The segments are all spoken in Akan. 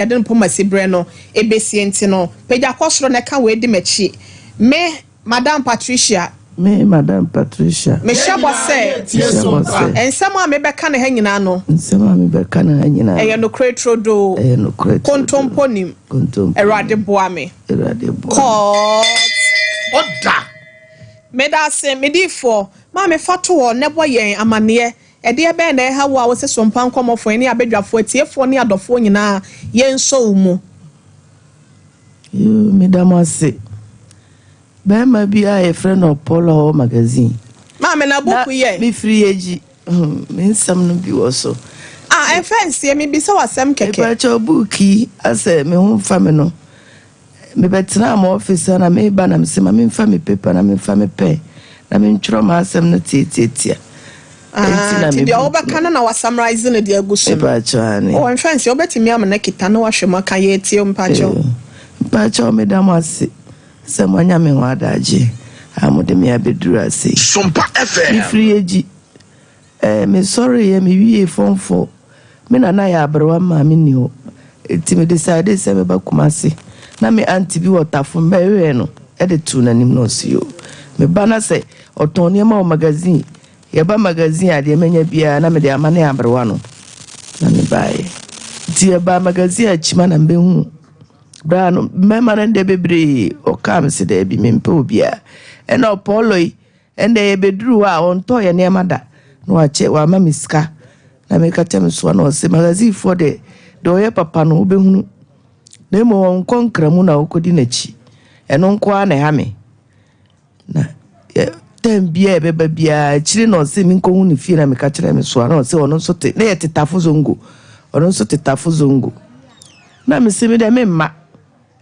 didn't put my sibreno, a besientino, Peja Costro, and can wait the mechi. Me, Madame Patricia. Me, Madame Patricia. Me Shabwa say, and someone may be can hanging ano. And someone may be can hanging ano. And no crate rodo, and no crate contum ponim, contum, a rade boame, a rade boame. Oda. Meda say, me for, Mammy Fatu or never yen, a mania. A dear Ben, how was a Sompa Nkomo for any abedra for a tear for near the phone na yen so mo. You, Madame, say, Ben may be a friend of Polo magazine. Mamma, na book ye, be free age, means some of you also. Ah, I fancy me be so as some cake. But your bookie, I say, me home family. Me better now, officer, and I may ban him, say, my family paper, and I'm in family pay. I'm in trauma, some not tea. The over cannon was summarizing the dear Gushim. Oh, I'm fancy, you're betting me. I'm a naked no wash my cayetium pacho. Pacho, Madame, I say, someone yamming wadaji. I'm with me a bedra say. Sompa FM. Free age. Me sorry, me phone for. Men and I are bro, mammy knew. It's me decided, say, about Kumasi. Na me auntie be water from Bereno. Edit tune and him no see you. Me banner say, or Tony magazine. Yaba magazine ade menya bia na me de amane abrewa no na me bae ti yaba magazine achima na mbe hu bra no mema na de bebre o kam se de bi me mpe obia e na poloi ende ye bedru a on to ye ne mada no ache wa ma miska na me ka tem so na o se magazine for de do ye papa no be hunu na mo won konkra mu na okodi na chi eno nko a na ha me na Tembie beba bia chiri no se mi nko hu ni fie na me ka kire me so na se ono so te na ye tetafo zongo ono so tetafo zongo na me se me de me ma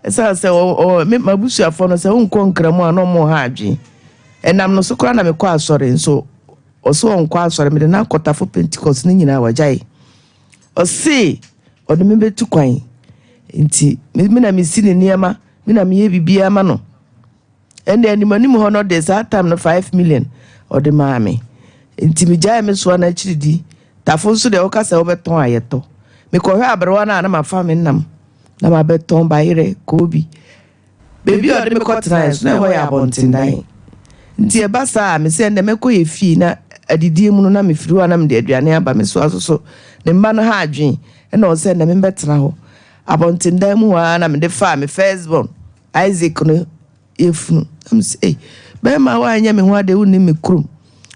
esa se o me mabusu afo no se nko nkramu ano mo ha adwe enam no so kora na me kwa asore nso o so nko asore me de na kotafo Pentecost ni nyina wajai o se o de me betu kwan nti me na me si ne niama me na me ye bibia ma no. And the animal honor there's that time no 5 million or the mammy. Intimidate me so na chidi. Tafonso de okasa obeton ayeto. Me ko hwa abrewana na ma family nam. Na ma beton ba ire kobi. Baby o de me ko trans na ho ya bontin dan. Nti e basa me se me ko ye fi na adidie mu no na me firi na me de aduane aba me so asoso. Ne mba no ha adwen. E na o se na me betena ho. Abontin dan mu wa na me de fa me firstborn. Isaac no efunu. I'm say, be ma wa anya me ho ade woni me krum.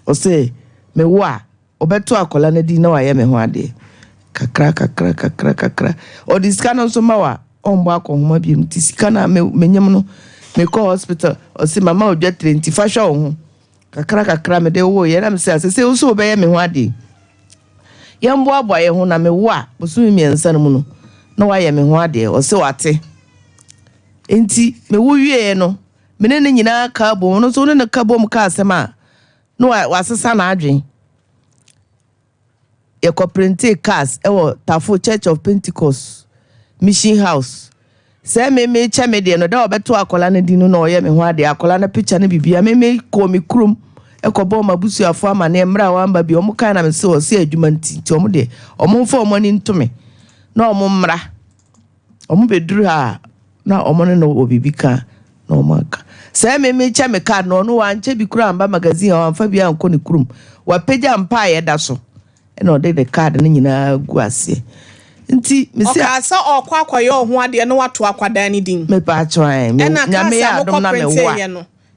O say, me wa, obeto akola na di na wa ye me ho ade. Kakra. O diska no so ma wa, ombo akohoma bi mti sika na me nyam no, me call hospital. O say mama o dwa 20 fa hwa ho. Kakra me de wo ye na me say o so be ye me ho ade. Ye mbo abo ye ho na me wa, bosu mi ensa no mu no. Na wa ye me ho ade. O say wate. Enti me wo wie no. Menene nyina ka bo no so ne ka bo m ka asema no wasesa na adwen e ko printe cars e wo Tafo Church of Pentecost Mission House se me cha me de no da obeto akola na di no na oye me ho ade akola na picture na bibia me ko mi krum e ko bo mabusu afo ama na emra wamba bi omo kan na me se o se adwuma nti omo de omo mfa omo ni ntome na omo mra omo beduru ha na omo ne no obibika na omo aka se me cha me card no no wanche bi kura amba magazine wa mfa bia nko ne kurum wa peja mpa ye da so e no de card ne nyina gu ase nti me se asa okwa akwaye ho ade no wato akwada ni din me pa twan me nyame ya adom na me wa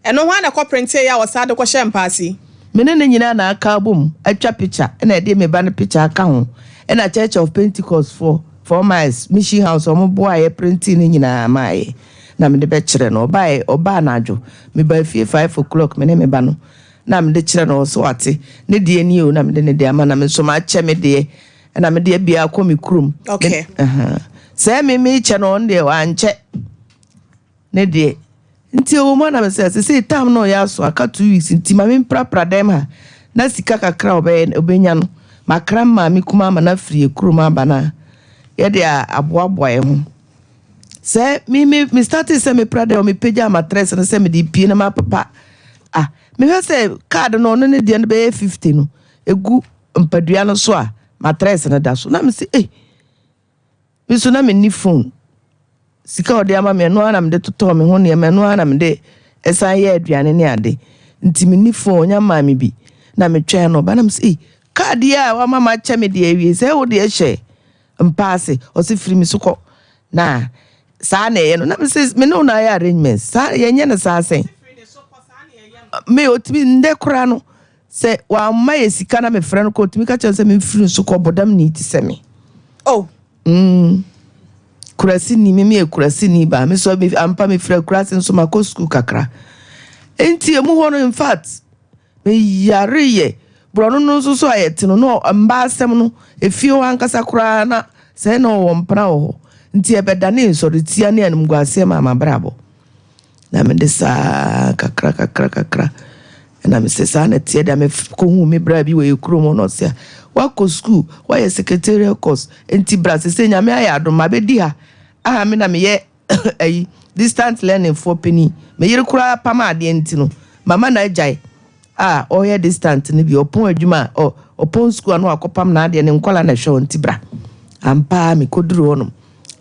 eno ho na ko print ya wo sa de ko hye mpasi me ne nyina na aka bom atwa picture e na de me ba ne picture aka ho e na Church of Pentecost for miles Mission House omo bo aye print ni nyina mai na me de be kire no oba na adwo me ba fie 5 o'clock me ne me ba no na me de kire no so ate ne de ani o na me de ne de ama na me so ma che me de na me de bia akọ me krum okay se me che no nde wa nche ne de nti o mo na me se tam no ya so aka 2 weeks nti ma me prapra dem ha na sika kakra obenya no makra ma me kuma ma na frie krum aba na ye de aboaboa ye ho se me started se me prada o me peja matress na se me di pie na ma papa me se card no no ne de no be 50 no egu mpadua no so a matress na da so na me se me so na me ni phone sika ode ama me no ana me de toto me ho ne me no ana me de esan ye aduane ne ade nti me ni phone nya ma me bi na me twa no ba na me say card ya wa mama cha me de awie say wo de ehye mpaase o se free me so ko na sa na ye no na me say me no na ya arrangement sa ye nya na sa sen me otimi nde kura no se wa ma ye sika na me frɛ no ko otimi ka che se me free so ko bodam ni ti se me oh kurasi ni me kurasi ni ba me so me ampa me frɛ kurasi so ma ko school kakra enti emu ho no in fact me yare ye bro no so ayeti no mba asem no efie ho ankasa kura na se na wo mpra ho nti ebeda ne so de tia ne anum guase ma brabo na me de sa kakra na me se sa na tie da me ko hu me bra bi we kuro no se wa ko school wa ye secretarial course enti bra se nya me aya do ma be di ha me na me ye ayi distant learning for penny me yire kura pama ade enti no mama na ajai oya distant ni bi opon adwuma opon school no akopam na ade ne nkola na hwe enti bra ampa me koduru honum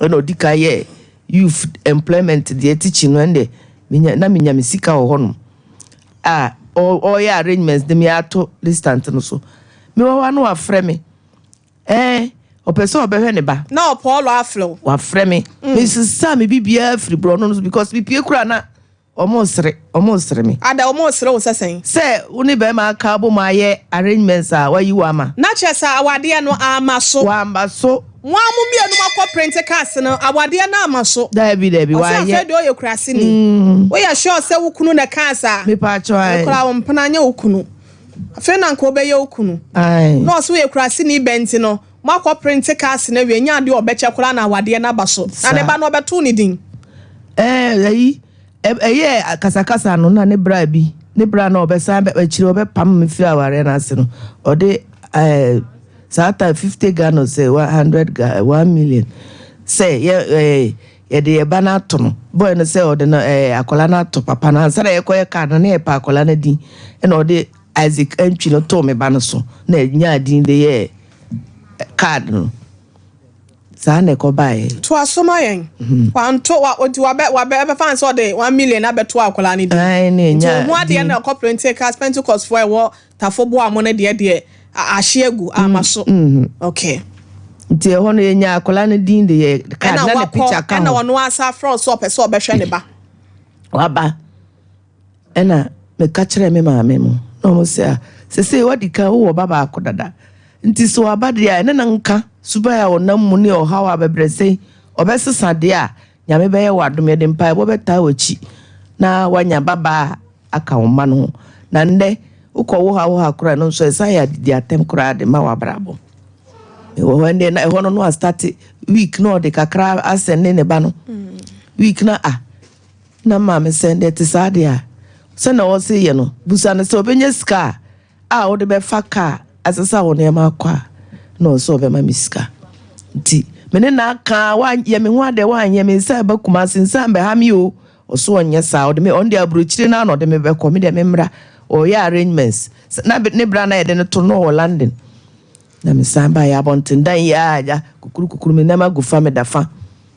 na odika ye youth employment de teaching no ende minya me sika ho honum oya arrangements de me ato distant no so me wa no afre me opeso obehwe ne ba na Paul aflo wa frɛ me me sisa me bibia free bro no because bibia kura na almost me ada almost wo sesen say uni be ma ka bo ma ye arrangements wa yi wa ma na chesa awade no amaso wa mbaso wa mu bia no makọ print cast no awade na amaso dabi wa ye o se do ye kurase ni wo ya sure se wukunu na kansa me pa cho ai kura wo mpana nya wukunu afi na nko be ye wukunu ai no so ye kurase ni benti no makọ print cast na we nya de obeche kura na awade na baso na ne ba no obeto ni din yi kasakasa no na ne bra bi ne bra na obesa be chire obepam me fi aware na ase no ode sata 50 Ghana say 1 million say ye de ba na to no boy no say ode no akola na to papa na ansara ye koye card na ye pa akola na din e na ode Isaac entwi no to me ba no so na nya din de ye card no sa na ko bae to asoma yen wanto wa odi wa be fan so de 1 million na be to akola ni din ai ne nya mo ade na corporate take as Pentecost for wo tafo bo amone de ahyiegu amaso okay nti ho no nya akola ne din de ye card na ne picture ka na wono asa from so person obehwe ne ba waba ena me ka kire me maame mo no mo se wadi ka wo baba akodada nti so abade a ne nanka suba ya wonam mu ne ohawa bebrese obesesa de a nyame be ye wadome de mpa bo beta wachi na wanya baba aka wo ma no na nde uko wo ha kura no so esa ya di atem kura de ma wabrabo wo wende na ho no start week no de kakra asende ne ba no week na na ma me sende te sade a se na wo se ye no busa na se obenya ska wo de be fa ka asesa wo ne ma kwa no so be ma miska nti mene na ka wa ye me ho ade wa nye me nsa ba kuma sensa be ha mi o so onye sa o de me on de abrochire na no de me be ko me de me mra o ya arrangements na ne bra na ye de to no London na me samba ya bonten dan ya ja kukuru me na ma gufa me dafa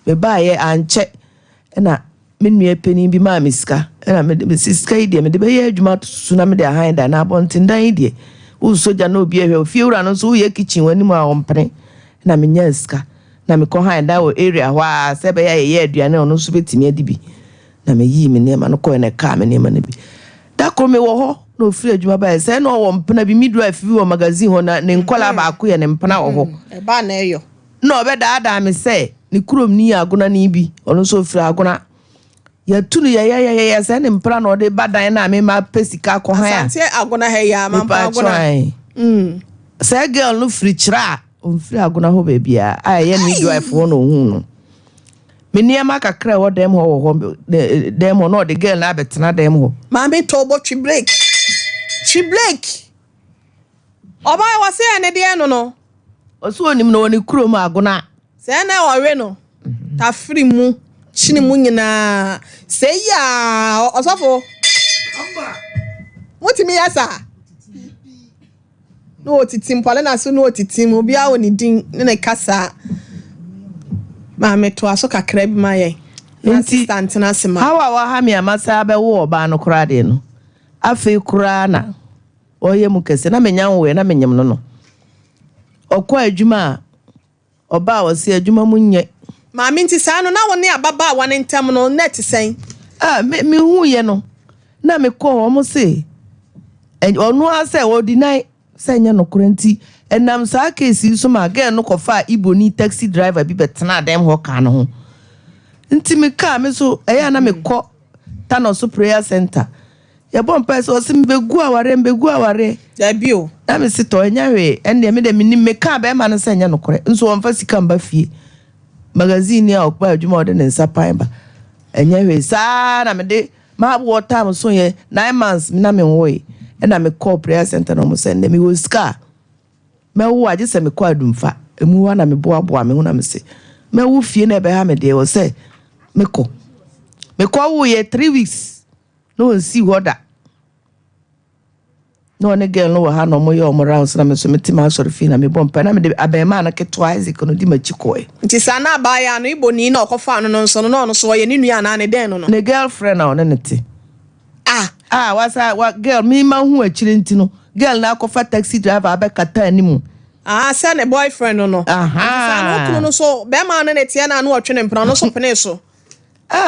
me ba ye anche na me nua pani bi ma miska na me siska ide me de be ye adwuma su na me de han da na bonten dan ide u soja na obi ehwe ofiewura no so ye kitchen wani mu a ompre na me nya ska na me ko han da o area wa se be ye aduane ono so betimi adibi na me yi me nema no ko ne ka me nema na bi da ko me wo ho na ofiri adwuma ba se na wo mpna bi midwife bi wo magazine ho na ne nkola ba ko ye ne mpna wo ho e ba na eyo na obeda ada me se ni kurom ni agona ni bi ono so ofiri agona ya tunu ya se ne mpra na ode badan na me ma pesika ko han ya asante agona he ya ma pa agona se girl no free chira on free agona ho ba bia ye midwife ho no hu no me niam kakra wo dem ho dem ho no the girl na betena dem ho ma me to bo twi break oba wa se ene de no no oso onim no ni kuro ma agona se na owe no ta free mu chini mu nyina se ya osofo mutimi yasa no otitim pale na so no otitim obi a oni din ne kasa Maame to aso kakra bi maye. Assistant na sema. How wa ha me amasa be wo oba no kra de no. Afi kra na. Oye mu kese na menya wo na menyam no no. Okwa adwuma oba wo se adwuma mu nye. Maame nti sa no na wo ne ababa wa ne ntam no net sen. Me hu ye no. Na me ko wo mo se. Onu ase wo deny say nya no kranti. Enam sa case so ma girl no kofa Iboni taxi driver bi betena dem ho ka no ho. Nti me ka me so eya na me ko Tano so prayer center. Ya bon pese o sim begu aware. Da bio. Na me sito enya we ende me de me ka be ma no say nya no kore. Nso won fa sika mba fie. Magazine ya okpa adwuma ode ne nsa pan ba. Enya we sa na me de ma bo time so ye 9 months me na me wo na me call prayer center no mo send me wo ska. Me wo age se me kwa adumfa emu wa na me boa me hu na me se me wo fie na be ha me de wo se me ko wo ye 3 weeks no see order no ne girl no ha no mo ye o mo rounds na me so me tima sori fie na me bompa na me de abema na ke twice ko no di ma chiko e nti sana ba ya no Iboni na okofa no nso no so ye ni nua na ne den no ne girlfriend na ne te wa girl me ma hu akire nti no girl na akofa taxi driver abekata animu say ne boyfriend no sa no so be ma no ne tie na no otwe mpra no so pene so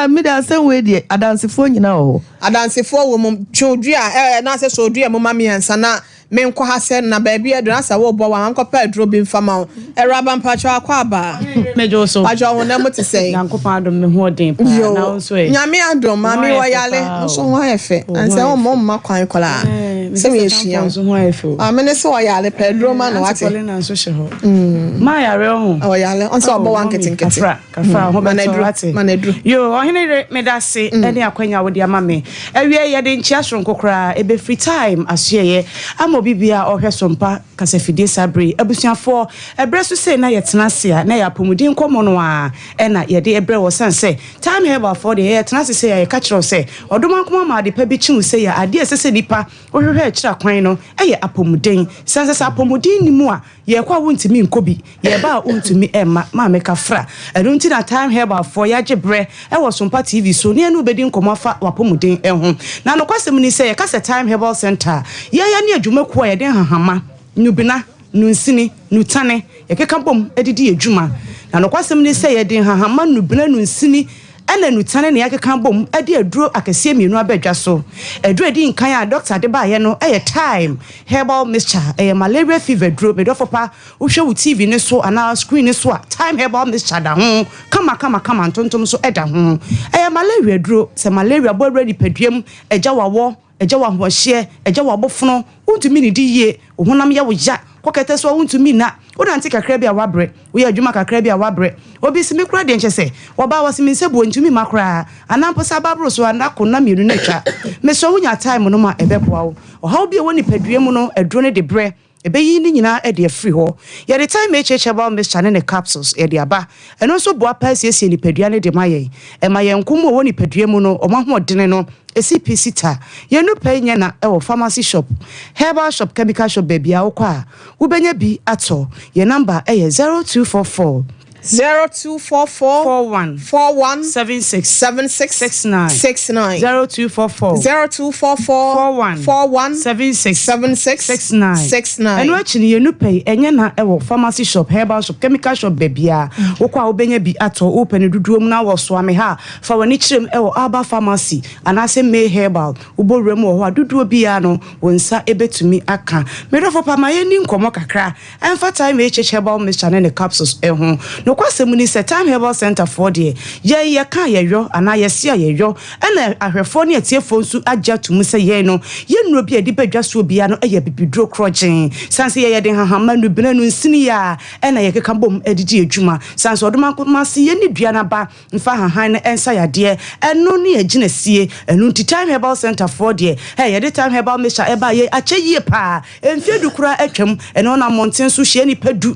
me da say we die adansefo nyina ho adansefo wo mum chodua na say so dua mum ma miensa na me nkwa ha se na ba bia do na sa wo bo wa anko pa dro bi mfama eraba mpacho akwa ba mejo so pajo ho na muti say yankopa adom me ho den pa na so e nyame adom ma mi wo yale so ho efe an say o mum ma kwan kola se me ehia so ho efe me ne so yale pedro ma no wate na so she ho ma yare ho o yale on so bo wan ketenkete kafra ho manedru yo ohene me da se ene akwanya wo de ama me ewie ye de nchia soronko kra ebe free time asuyeye bibia ohwe Sompa kasafide sabre abusuafo ebre so say na yetena se na ya pomudin komo no a na ye de ebre wo san say time Herbal for the yetena se say ya ka kiro say odoma nkoma ma de pa bi chiu say ya ade esese nipa ohwehwe kira kwan no ye apomudin sanse apomudin ni mu a ye kwa wontimi nkobi ye ba wontimi emma ma me ka fra eno nti na time Herbal for ya gebre wo Sompa TV so ne enu bedi nkoma fa wapomudin ho na no kwasem ni say ye ka se time Herbal center ye ya ne adwuma ko ye den hahama nubina nunsini nutane yekeka bom edidi adwuma na no kwasem ni say ye den hahama nubina nunsini ena nutane ne yakeka bom edi aduro akese mienu abadwa so aduro edi nkan a doctor de ba ye no time Herbal mixture malaria fever duro me dofopa uhwe wo TV ne so ana screen ne so a time Herbal mixture da ho kama ntontom so eda ho malaria duro se malaria bo ready paduam eja wawo eja wa hwohye eja wa bofono untumi ni di ye ohunam ye wo ja kokete so untumi na wonante kakra bia wabre wo ye adwuma kakra bia wabre obi simi kura de nche se wo ba wasimi se bo ntumi makra anampo sababro so anako na mienu na twa me so wunya time no ma ebeboa wo ohaw bia woni paduam no edro ne de bre ebe yi ni nyina e de free ho ye the time Herbal mixture ne capsules e de aba eno so boa pa siesie ni padua ne de maye e maye nkomo woni paduam no omahodene no ECP sita ye no pay nya na e wo pharmacy shop Herbal shop chemical shop baby a wo kwa wo benya bi ato ye number e 0244 0244 41 76 69 0244 41 76 69 eno achini ye no pay enya na e wo pharmacy shop Herbal shop chemical shop baby a wo kwa wo benya bi ato open duduom na wo so ame ha fa wani chirem e wo Herbal pharmacy anase me Herbal wo borem wo ho duduo bia no wonsa ebetumi aka me do for pa ma ye ni nkomo kakra emfa time Herbal mixture ne capsules ho no kwasem ni se time Herbal center for the ye ka ye yo ana ye sia ye yo ena ahwefo ne atiefo nsu agya tum se ye no ye nnuro bia di badwa so bia no ye bibidro krogen sanse ye den hahama no bina no nsini ya ena ye keka bom edidi adwuma sanse odoma ma se ye ni dua na ba mfa hahan na ensa yade eno ne agina sie eno nti time Herbal center for the ye the time Herbal mixture e ba ye ache yie pa emfie dukura atwam eno na monten so hye ni padu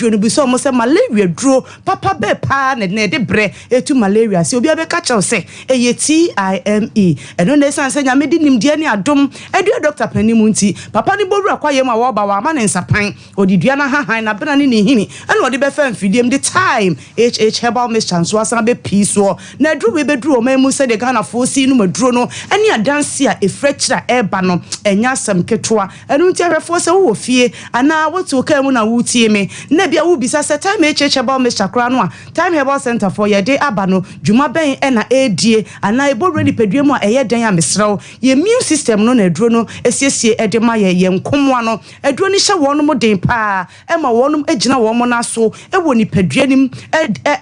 no bi so mo se malaria duro papa be pa na de bre etu malaria se obi abeka chaw se eye TIME eno na san se nyame di nimde ne adom edu doctor panimu nti papa ni boru akwaye ma wo ba wa ma ne nsapan odidua na hahan na bena ne hini eno de be fa mfidiem de time Herbal mixture so asan be piso na duro we be duro mamu se de Ghana fo si no maduro no ene adanse a efrechira eba no enya sam ketwa eno nti ahwefo se wo fie ana wotu ka mu na wutie me na bia wo bisa se time Herbal mixture kra no a time Herbal Center for ye de aba no dwuma ben ena edie ana ebo ready pedua mu a eye den a mesrew ye immune system no na aduro no esiesie ede ma ye nkomo no aduro ni hye wono mo den pa e ma wono agina wo mo na so e wo ni pedua nim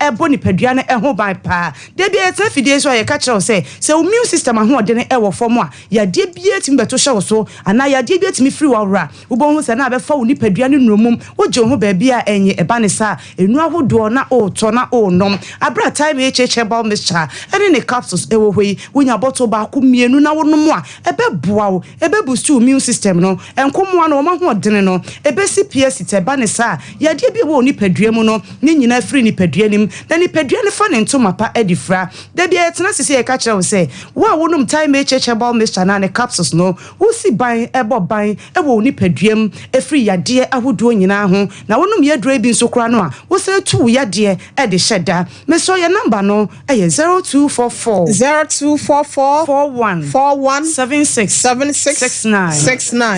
ebo ni pedua ne ho ban pa de bia e trafidie so ye ka kire se immune system ho de ne e wo fom a ya de bia tim beto hye wo so ana ya de bia tim free wa wra wo bo hu se na be fa wo ni pedua ne numum wo je ho ba bia enye e ba ne sa enu ahodo na o to na o nom abra time Herbal mixture ene ne capsules e wo hoi wonya bottle ba ko mienu na wo nom a ebe boa wo ebe boost immune system no enkomo na wo ma ho den no ebe CPS te ba ne sa ya de bia wo ni pedua mu no ni nyina free ni pedua nim na ni pedua ne fa ne ntoma pa edifra de bia etena sisi e ka kire wo se wo nom time Herbal mixture na ne capsules no wo si ban ebo ban e wo ni peduam e free ya de ahodo nyina ho na wo nom ye dro bi nso kra no a wo se tu ya de e de hyeda me so ye number no e 0244 41 76 69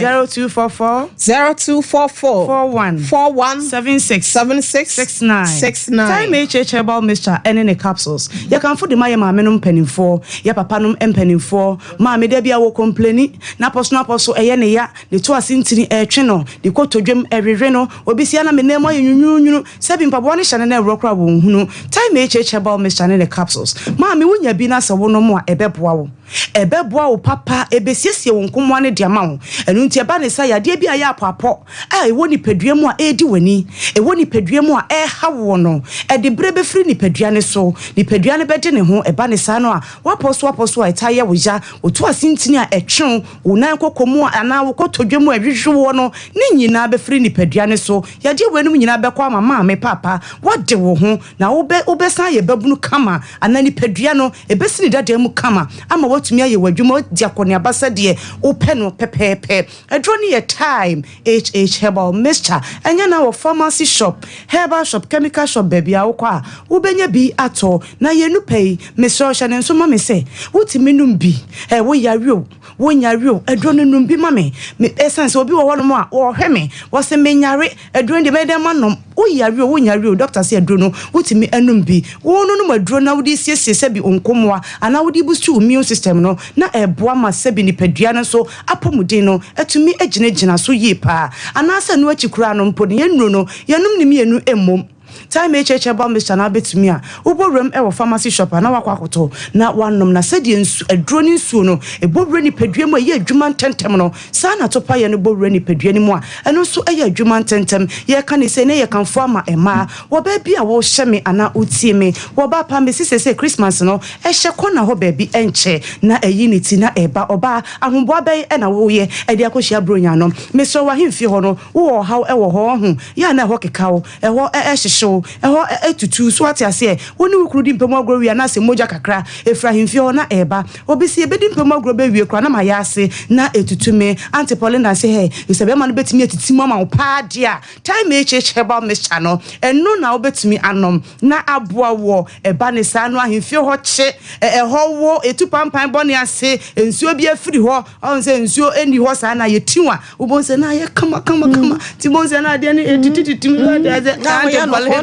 0244 41 76 69 time Herbal mixture ene ne capsules ya kan fo de maye ma menom panimfo ya papa nom empanimfo ma me da bia wo complaini na poso eye ne ya de to asintini twe no de kotodwem erere no obi sia na me nemo ayunwunwunu sebi mpabo ne hyane na eurokra wo hunu time Herbal mixture ne capsules ma me wunya bi na se wo no mo a ebeboa wo papa ebesiesie wo nkomo ane de ama wo enu nti eba ne sa ya de bia ya apapo e wo ni pedua mu a edi wani e wo ni pedua mu a ha wo no e de brebe firi ni pedua ne so ni pedua ne bede ne ho eba ne sa no a waposo a etaye wo ja otu asintini a etwe wo nan kokomu ana wo kotodwemu ahwehwe wo no ni nyina be firi ni pedua ne so ya de wenum nyina be kwa mama me papa wode wo ho na wo be san ye babunu kama ana ni pedua no ebesini dada mu kama ama wotumi aye wadwuma diakone abasa de ope no pepepe adro ni ye time Herbal mixture enya na wo pharmacy shop herbal shop chemical shop baby a wo kwa wo benya bi ato na ye nu pay me so hye ne so ma me se wotimi num bi wo yare adro no num bi ma me essence obi wo hono a wo hwe me wo se me nyare adro de me dem manom wo yare doctor say adro no wotimi anum bi wo no no adro na wo di siesie se bi onkomoa ana wo di boost immune system no na eboa ma se bi ni pedua no so apomuden no atumi agina so yi pa ana se no akikura no mpo ne yenuro no yenum ni mienu emmom time Herbal mixture na betumi a ubowrem e wo pharmacy shop na wakwakoto na wanom na sedi nsu aduro ni nsu no ebowre ni pedua mu ye adwuma ntentem no sa na topa ye no bowre ni pedua ni mu a eno so ye adwuma ntentem ye ka ne se ne ye kanfo ama ema wo ba bia wo hye me ana utie me wo ba pa me sese Christmas no e hye kona ho ba bi enche na eyiniti na eba oba ahomboa be e na wo ye e de akohia bronya no me so wa hemfi ho no wo haw e wo ho ho ya na ho kekawo e ho hyehyew eho etutu so ate ase woni wukrudi mpem agro wi na se moja kakra efrahimfi ho na eba obisi ebedi mpem agro be wi kra na ma ya ase na etutu me antipolina se he isebe ma no betimi etiti mama wo pa dia time Herbal mixture no eno na obetimi anom na aboa wo eba ne sa no ahimfi ho che eho wo etu pampan bone ase ensuo bi afiri ho on se ensuo eni ho sa na yetiwa ubonse na ye kama ti bonse na de ne etititi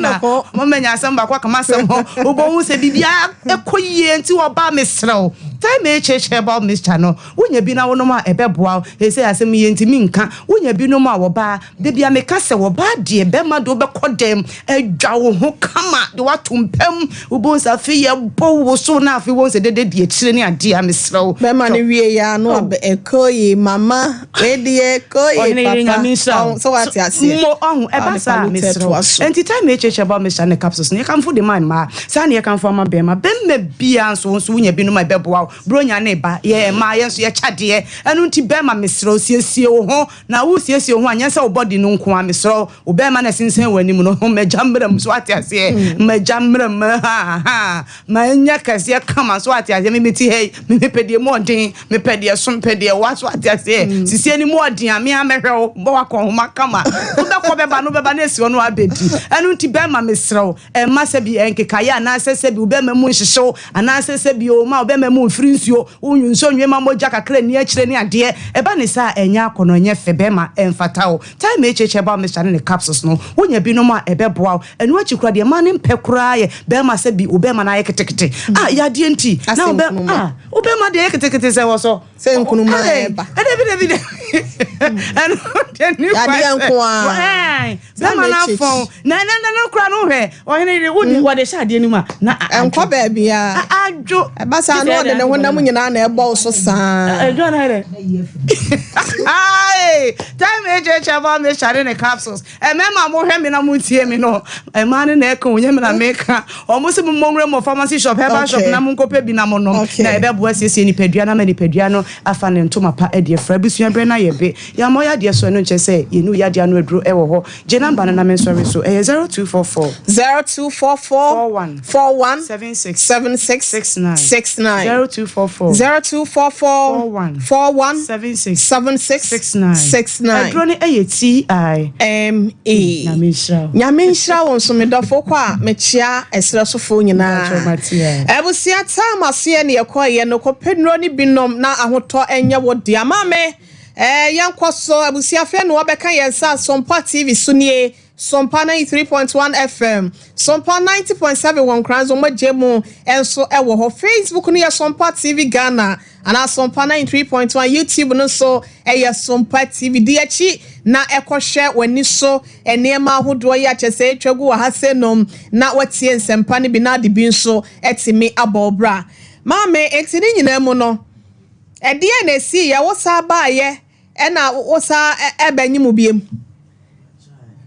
na momenya asamba kwa kama sam ho ubonwu se bibia ekoyie nti wo ba mesrew time Herbal mixture no wonya bi na wo no ma ebeboa e se asem ye ntimi nka wonya bi no ma wo ba de bia meka se wo ba de be ma do be kodem edwa wo ho kama de watompam ubonsa fi ye bo wo so na afi won se de de akire ne ade a mesrew be ma ne wie ya no ekoyi mama we de ekoyi papa so what ya say mo on eba sa mesrew enti time Herbal mixture ne capsules ne kan fo de man ma sa ne kan fo ma be ma bia so wonya bi no ma beboa bronya ne ba ye ma ye so ye chade enu nti be ma mesro siesie wo ho na wo siesie wo anya se wo body no nko a mesro wo be ma na sensen wani mu no majamram so atiase majamram ha ma nya kase kama so atiase me meti hey me pedie mo den me pedie so pedie wa so atiase sisie ni mo den a me amehwe wo bo wakọ ho makama wo be ko be ba no be ba na esi ono abedi enu nti be ma mesro ma se bi enkeka ya na se bi wo be ma mu nhihyew ana se bi o ma wo be ma mu firi nsuo unyunso nwema moja kakra ni akire ni ade e ba ne sa enya akono nye febe ma emfata o time echeche ba Mr. ne capsules no wonya bi no ma ebe boa enu achikura de ma ne mpekura ye be ma se bi wo be ma na ye ketekete ya de enti na wo be wo be ma de ye ketekete se wo so se nkunu ma eba de enu de ni kwa ya de nko a be ma na fon na kura no hwe o hene wo de sha de ni ma na enko ba bia ajo ba sa no de ne honam nyina na ebo so saa ajo na here ai time echeche ba me share ne capsules mema mo hwe me na mo tie me no ma ne na eka onye me na meka o mo se mo nwre mo pharmacy shop herbal shop na mo nkope bi na mo no na ebe bo asiesie ni padua na ma ni padua no afa ne ntoma pa e de fra bisua bre na ye be ya mo ya de so no nche se ye nu ya de anu aduro e wo ho je number na me sorry so 0244 41 76 69 41 76 aduro ni ti me nyamenshira won so medofo kwa a mechia esra sofo nyina ebusia time aso ne yekoye no kopedro ni binom na ahoto enye wodi amame yankwaso ebusia fe no obeka yensa Sompa TV sunie Sompa 93.1 FM Sompa 90.7 won kranzo majemu enso ewo ho Facebook no ye Sompa TV Ghana ana Sompa 93.1 YouTube no so Sompa TV diachi na ekohwe wani so enema ahodo ye achese etwagu wa hasenom na watie nsempa ne bi na de bi nso etimi abobra maame etini nyina mu no edie na esi ye wosa ba ye na wosa ebanyimu biem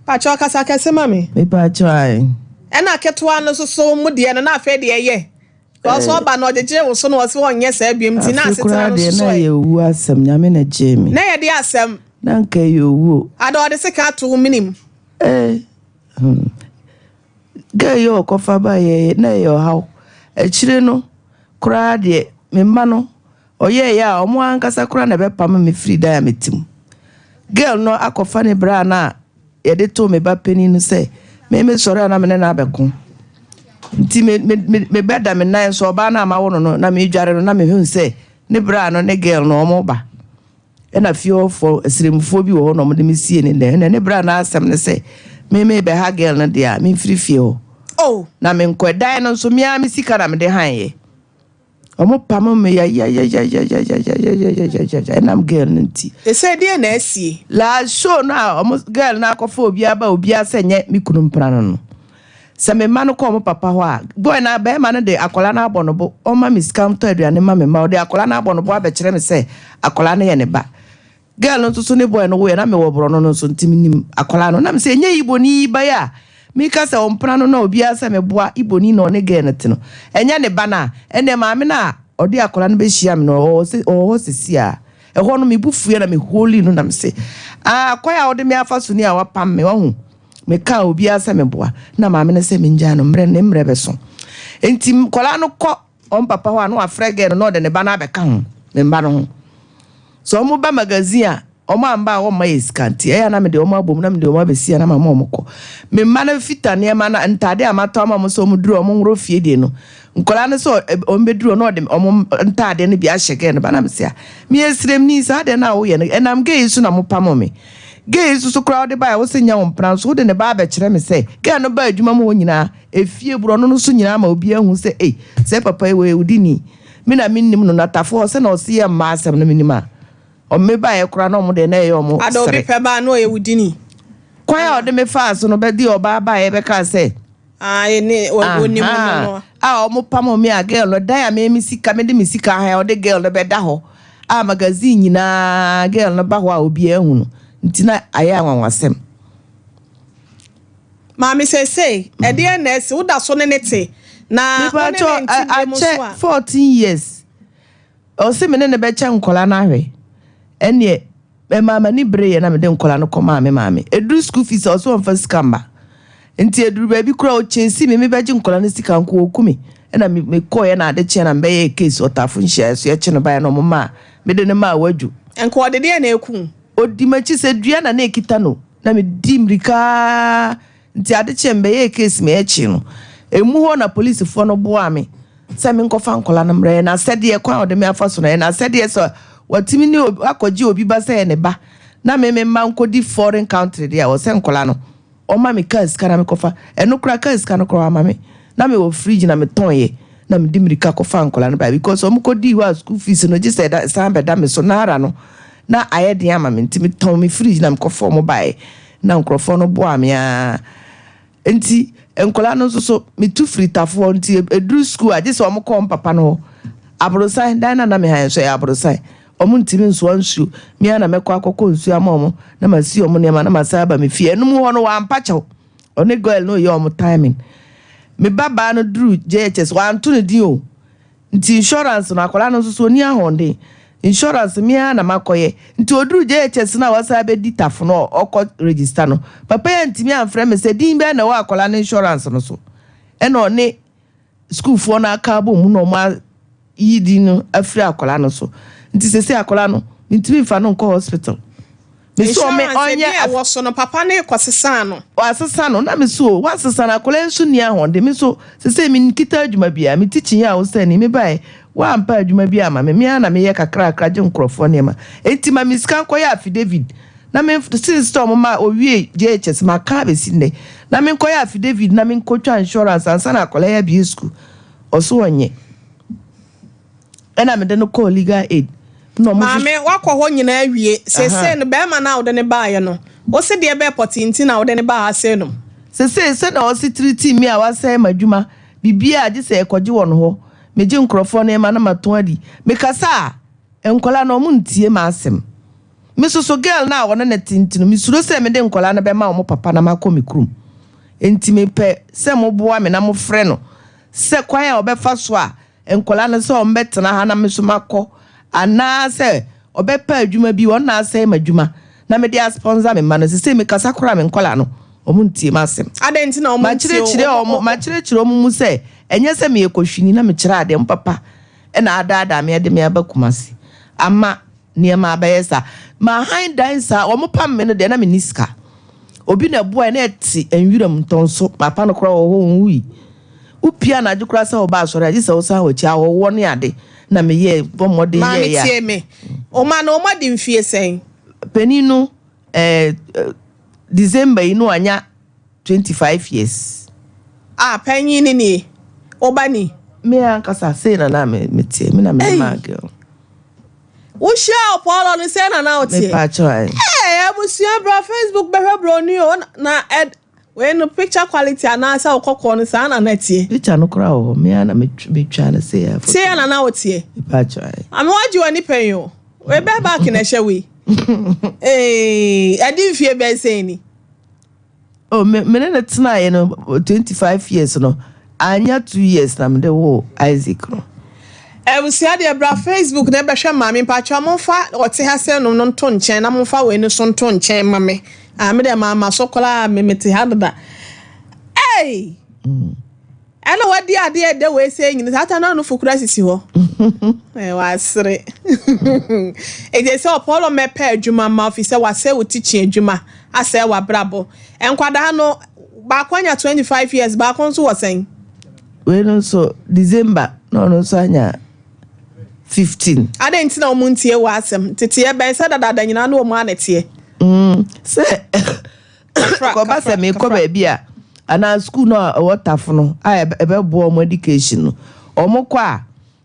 pacho kasa kese mami me pacho ai ena ketwa no so mu de na afa de ye so ba no de wo so no wo se wonye sa biem ti na asetena no so na ye wu asem nyame na jemi na ye de asem na nka ye wu ado de se ka to minim ga yo ko fa ba ye na ye haw echire no kura de me ma no oye ya omo ankasa kura na be pam me free da ya metim girl no akofa ne bra na ye de to me ba peni no say me sori na me na abeko nti me beda me nan so ba na ma wo no na me dware no na me hu say ne bra no ne girl no omo ba e na fio for esremfo bi wo no mo de me sie ne bra na asem ne say me be ha girl no dia me free fio na me nkwadan no so me a me sika na me de han ye omo pam me ya enam girl nti they say dey na asie la show na omo girl na akofo obi aba obi asenye mi kunu mprano no se me ma no ko omo papa ho a boy na be ma no de akola na abono bo o ma miskam to aduane ma me ma o de akola na abono bo abekere me se akola na ye ne ba girl no so ne boy no wo ye na me wo bro no so ntimi nim akola no na me se enye iboni ba ya mi ka se omprano na obi asa me boa iboni no ne girl netino enye ne ba na ene ma me na odi akola no be hia me no o sisi a ho no me bufuye na me holy no na me se kwaya odi me afa so ni a wapam me wahu me ka obi asa me boa na ma me ne se me nja no mre be so enti kola no ko on papa ho no afrege no de ne ba na be ka ho me ba no so mo ba magazine a omo amba wo ma eskanti na me de omo abom na me de omo abesia na ma mo ko me ma na fita ne ma na ntade amato ma mo so mo duro omo ngro fie de no nkola ne so ombe duro no de omo ntade ne bi a shege ne ba na me sia me esrem ni sa de na wo ye ne enam ge isu na mo pamo me ge isu so crowd ba wo se nya wo mpran so de ne ba be kire me se ge no ba adwuma mo nyina efie buro no so nyina ma obi ahu se se papa we udini me na minnim no natafo se na o se ye ma asem no minima o me ba e kura no mo de na ye o mo ado bi pe ba no ye wudini kwaya o de me fa so no be di o ba e be ka se ene oni mo no o mo pamo me a girl da ya me misika me de misika ha o de girl no be da ho magazine nyina girl no ba ho a obi ehu no ntina aya anwanwasem mami say e de na se wo da so ne nete na 14 years o se me ne be che nkola na hwe ene e mama ni breye na me de nkola no koma me mama edu school fees o so mfa skamba nti eduru ba bi kura o chesi me beji nkola no sika nko okumi ena me koye na ade che na mbe ye case otafo nhia so ye che no ba no mama me de ne ma wadu enko de de na eku odi machi se dua na na ekita no na me di mrika nti ade che mbe ye case me echi no emu ho na police fo no boa me se me nkofa nkola no mre na sede ye kwa ode me afa so na sede ye so watimi ni akoji obi ba se ne ba na me ma nkodi foreign country dia o se nkola no o ma me ka ska na me kofa eno kura ka ska no kura ma me na me wo fridge na me tonye na me dimirika kofa nkola no ba because o mu kodi wa school fees no just that sambe da me so nara no na ayede ama me ntimi ton me fridge na me kofa mo bae na nkrofo no bo amia enti nkola no so me tu fritafo nti edru school age se o mo kom papa no abrosan dan na me han so ya abrosan omo ntimi nso ansu mi ana mekọ akọkọ nsu amomo na masi omo ne ma na masaba me fie enu mu ho no wa mpacho one girl no ye omo timing me baba no dru JHS wa anto ne di o nti insurance no akola no so ni ahonde insurance mi ana makoye nti odru JHS na wasabe di tafo no okọ register no papa ya ntimi amfre me se din be na wa akola no insurance no so e no ne school fo na aka bo mu no ma yidi no afri akola no so nti sese akola no ntimi fa no nko hospital me so me onye awoso no papa na ekosesa no wasesa no na me so wasesa na akola nsu ni ahonde me so sese me nkita adwuma bia me teaching ya wo sani me bai wa ampa adwuma bia ma me ana me ye kakra je nkrofo ne ma enti ma miskan ko ya affidavit na me sister ma owie JHS ma ka be sinne na me ko ya affidavit na me ko twa insurance ansa na akola ya bi school oso onye ena me de no call legal aid no mame wakọ ho nyina awie sese no be ma na wo de ne baaye no wo se de be potinti na wo de ne baa ase no sese na wo se treat me a wase madwuma bibia age se ekoje won ho meje nkrofo na ma na maton adi me kasa enkola na omuntie ma asem me so girl na wo na tintino me suro se me de nkola na be ma wo papa na makomi krum enti me pe se mo boa me na mo frɛ no se kwan a obefa so a enkola na se o mbetena ha na me so makọ ana se obepa adwuma bi won na ase madwuma na me dia sponsor me ma no se me kasa kora me nkola no omuntie ma asem adenti na omuntie ma kyerɛ omumu se enye se me ekohwini na me kyerɛ ade mpapa na ada me de me abakumasi ama niema abayesa ma han dansa omupam me no de na me niska obi na boa na eti enwiram ntonso papa no kora wo hui upia na adwukura se oba asore agi se wo san wachi awo ne ade na me ye bomode ye ya ma tie me o ma no ma di mfie sen peninu December inu anya 25 years penyi ni obani me ankasa se na me tie me na me ma girl wo share Paul on say na o tie me pa choi abusia bro Facebook be bro ni o na when picture quality anasa okoko no sa na natie picture no kra o me na me twa na say ya say na o tie me pa choi am waji wani pen yo we be back na hwe adi fie be say ni oh me na tena ye no 25 years no anya 2 years na me de wo Isaac no ebusia de bra Facebook na be hwe mame pacho monfa ote ha se no nto nchen na monfa we no so nto nchen mame me de mama sokola me mete hadda ana wadi ade de we se nyin tata na no fukura sisi ho wasre e se opolo me pa adwuma ma office wa se wo teaching adwuma ase wa brabo enkwada no ba kwanya 25 years ba kon so wosen we no so December no so anya 15 ade ntina o muntie wa asem tete e ben se dada nyina na o mu anete se ko ba se me ko ba bia ana school no wotafo no ebe bo mo education no omukọ a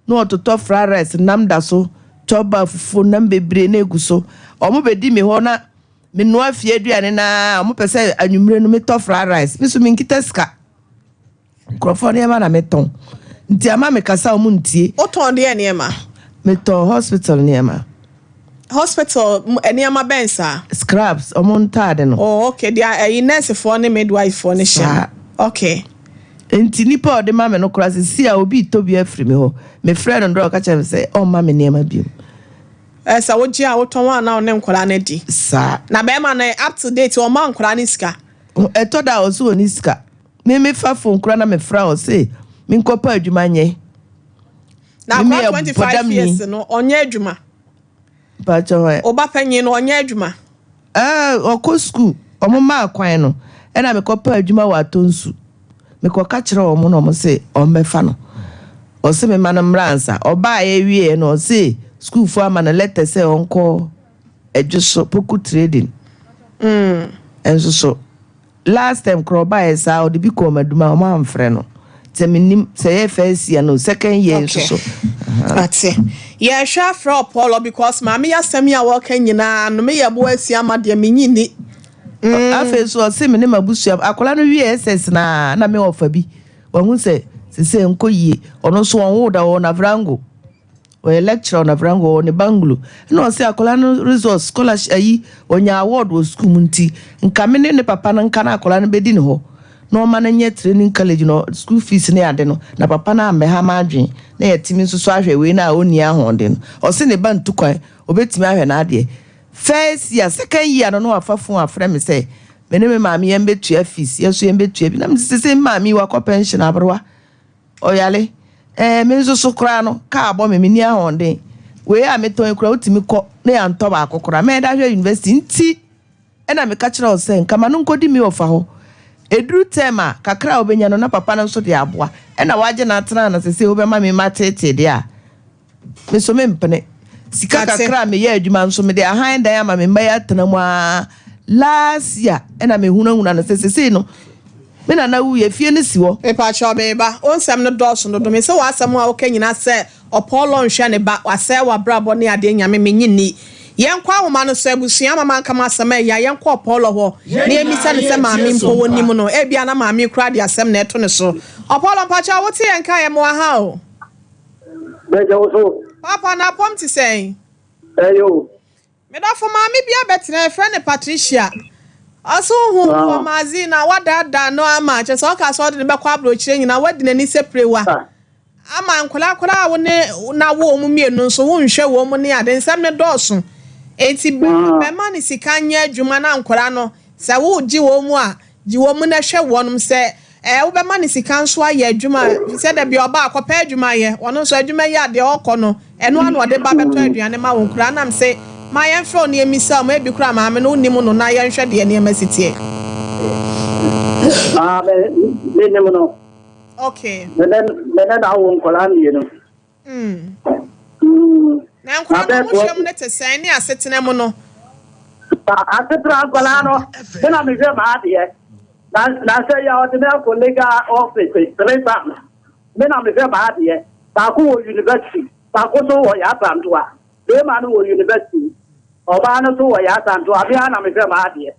no ototo frares namda so choba fufu nam bebre na eguso omo bedi me ho na me no afie aduane na omo pese anwumre no me to frares me so me nkita ska microphone ya na me ton nti ama me kasa omo ntie o ton de ene ma me to hospital niema hospital eniama bensa scrubs omo ntade no oh okay dia nurse for ne midwife for ne sha okay enti nipa ode ma me no kura si a obi tobi afiri me ho me friend ndo ka chem say o ma me niam biom sa wo ji a wo ton wa na o ne nkora na di sa na be ma na up to date o ma nkora ni sika eto da o so ni sika me fa phone kura na me fra o say me nkopa adwuma nye na kwa 25 years no onye adwuma ba chowe oba panyin no onye adwuma oko school omoma akwan no e na me kopa adwuma wa tonsu me ko ka kire omo no mo say o mefa no o se me manamransa oba ye wie no o say school for am na letter say onko ejuso poku trading enso so last time kroba esa o de bi ko maduma o ma amfre no teminim say first year no second year so that's it yeah sure for Paul because mama ya semi a work nyina no me ye bo asia ma de menyini afa so se me ne mabusu akola no wie ss na me ofa bi won se nkoyi ono so won wo da wo na vrango o lecturer na vrango ne banglo no se akola no resource scholarship ayi onya award wo school munti nka me ne papa na nka na akola no bedi ne ho no man nye training college no school fees ne ade no na papa na me ha ma adwen na yetimi nso so ahwe we na oni ahonde no o se ne bantu kwan obetimi ahwe na ade first year second year no afafo afre me say me ne me maami yembe tua fees yeso yembe tua bi na me se maami wa ko pension abrwa oyale me nso so kra no ka abo me ni ahonde we a me ton kra otimi ko na ya nto ba akokora me da hwe university nti e na me ka kira o se nka ma no nkodi mi ofa ho edru tema kakra obenya no na papa no so de aboa e na waje na atena na se obema me matete de a me so me mpene sika kakra me ye adwuma nso me de ahan dan ama me mba ya atena mu a last year e na me hunahuna na se no me na na wu ye fie ne siwo e pa cha beba onsam no doso no do me se wasam a okanyina se opolo nhwe ne ba wase wa brabo ne ade nyame menyini yenkwa homa no so abusua mama nka masem ya yenkwa opolo ho ne emisa ne se maami mpo woni mu no e bia na maami kura de asem na eto ne so opolo mpacha wote yenka ye mo ha o bejo so papa na pom ti sei eyo me da fo maami bia betre friend Patricia aso hu for mazina wadada no ama che so ka so de be kwa bro chire nyina wadi na ni seprewa ama nkola wo ne na wo mu mienu nso wo nhwe wo mu ne ade nsam ne doso enti be ma ni sika nya adwuma na nkola no se wo gi wo mu a gi wo mu na hwe wonum se wo be ma ni sika nso aye adwuma se da bi oba akopa adwuma ye wono nso adwuma ye ade okọ no eno anu ode ba beto aduane ma wo nkola nam se ma yen fro ne emisa ma ebi kura ma me no nim no na yen hwe de ne emasitie me nim no okay men na wo nkola ni no na nkola no hwem ne te sen ne asetena mu no asetra nkola no me na me hwe ma ade na se ya o de na colleague office tresa me na me hwe ma ade ta ko university ta ko so wo ya tantoa be ma no wo university oba no so wo ya tantoa bi na me hwe ma ade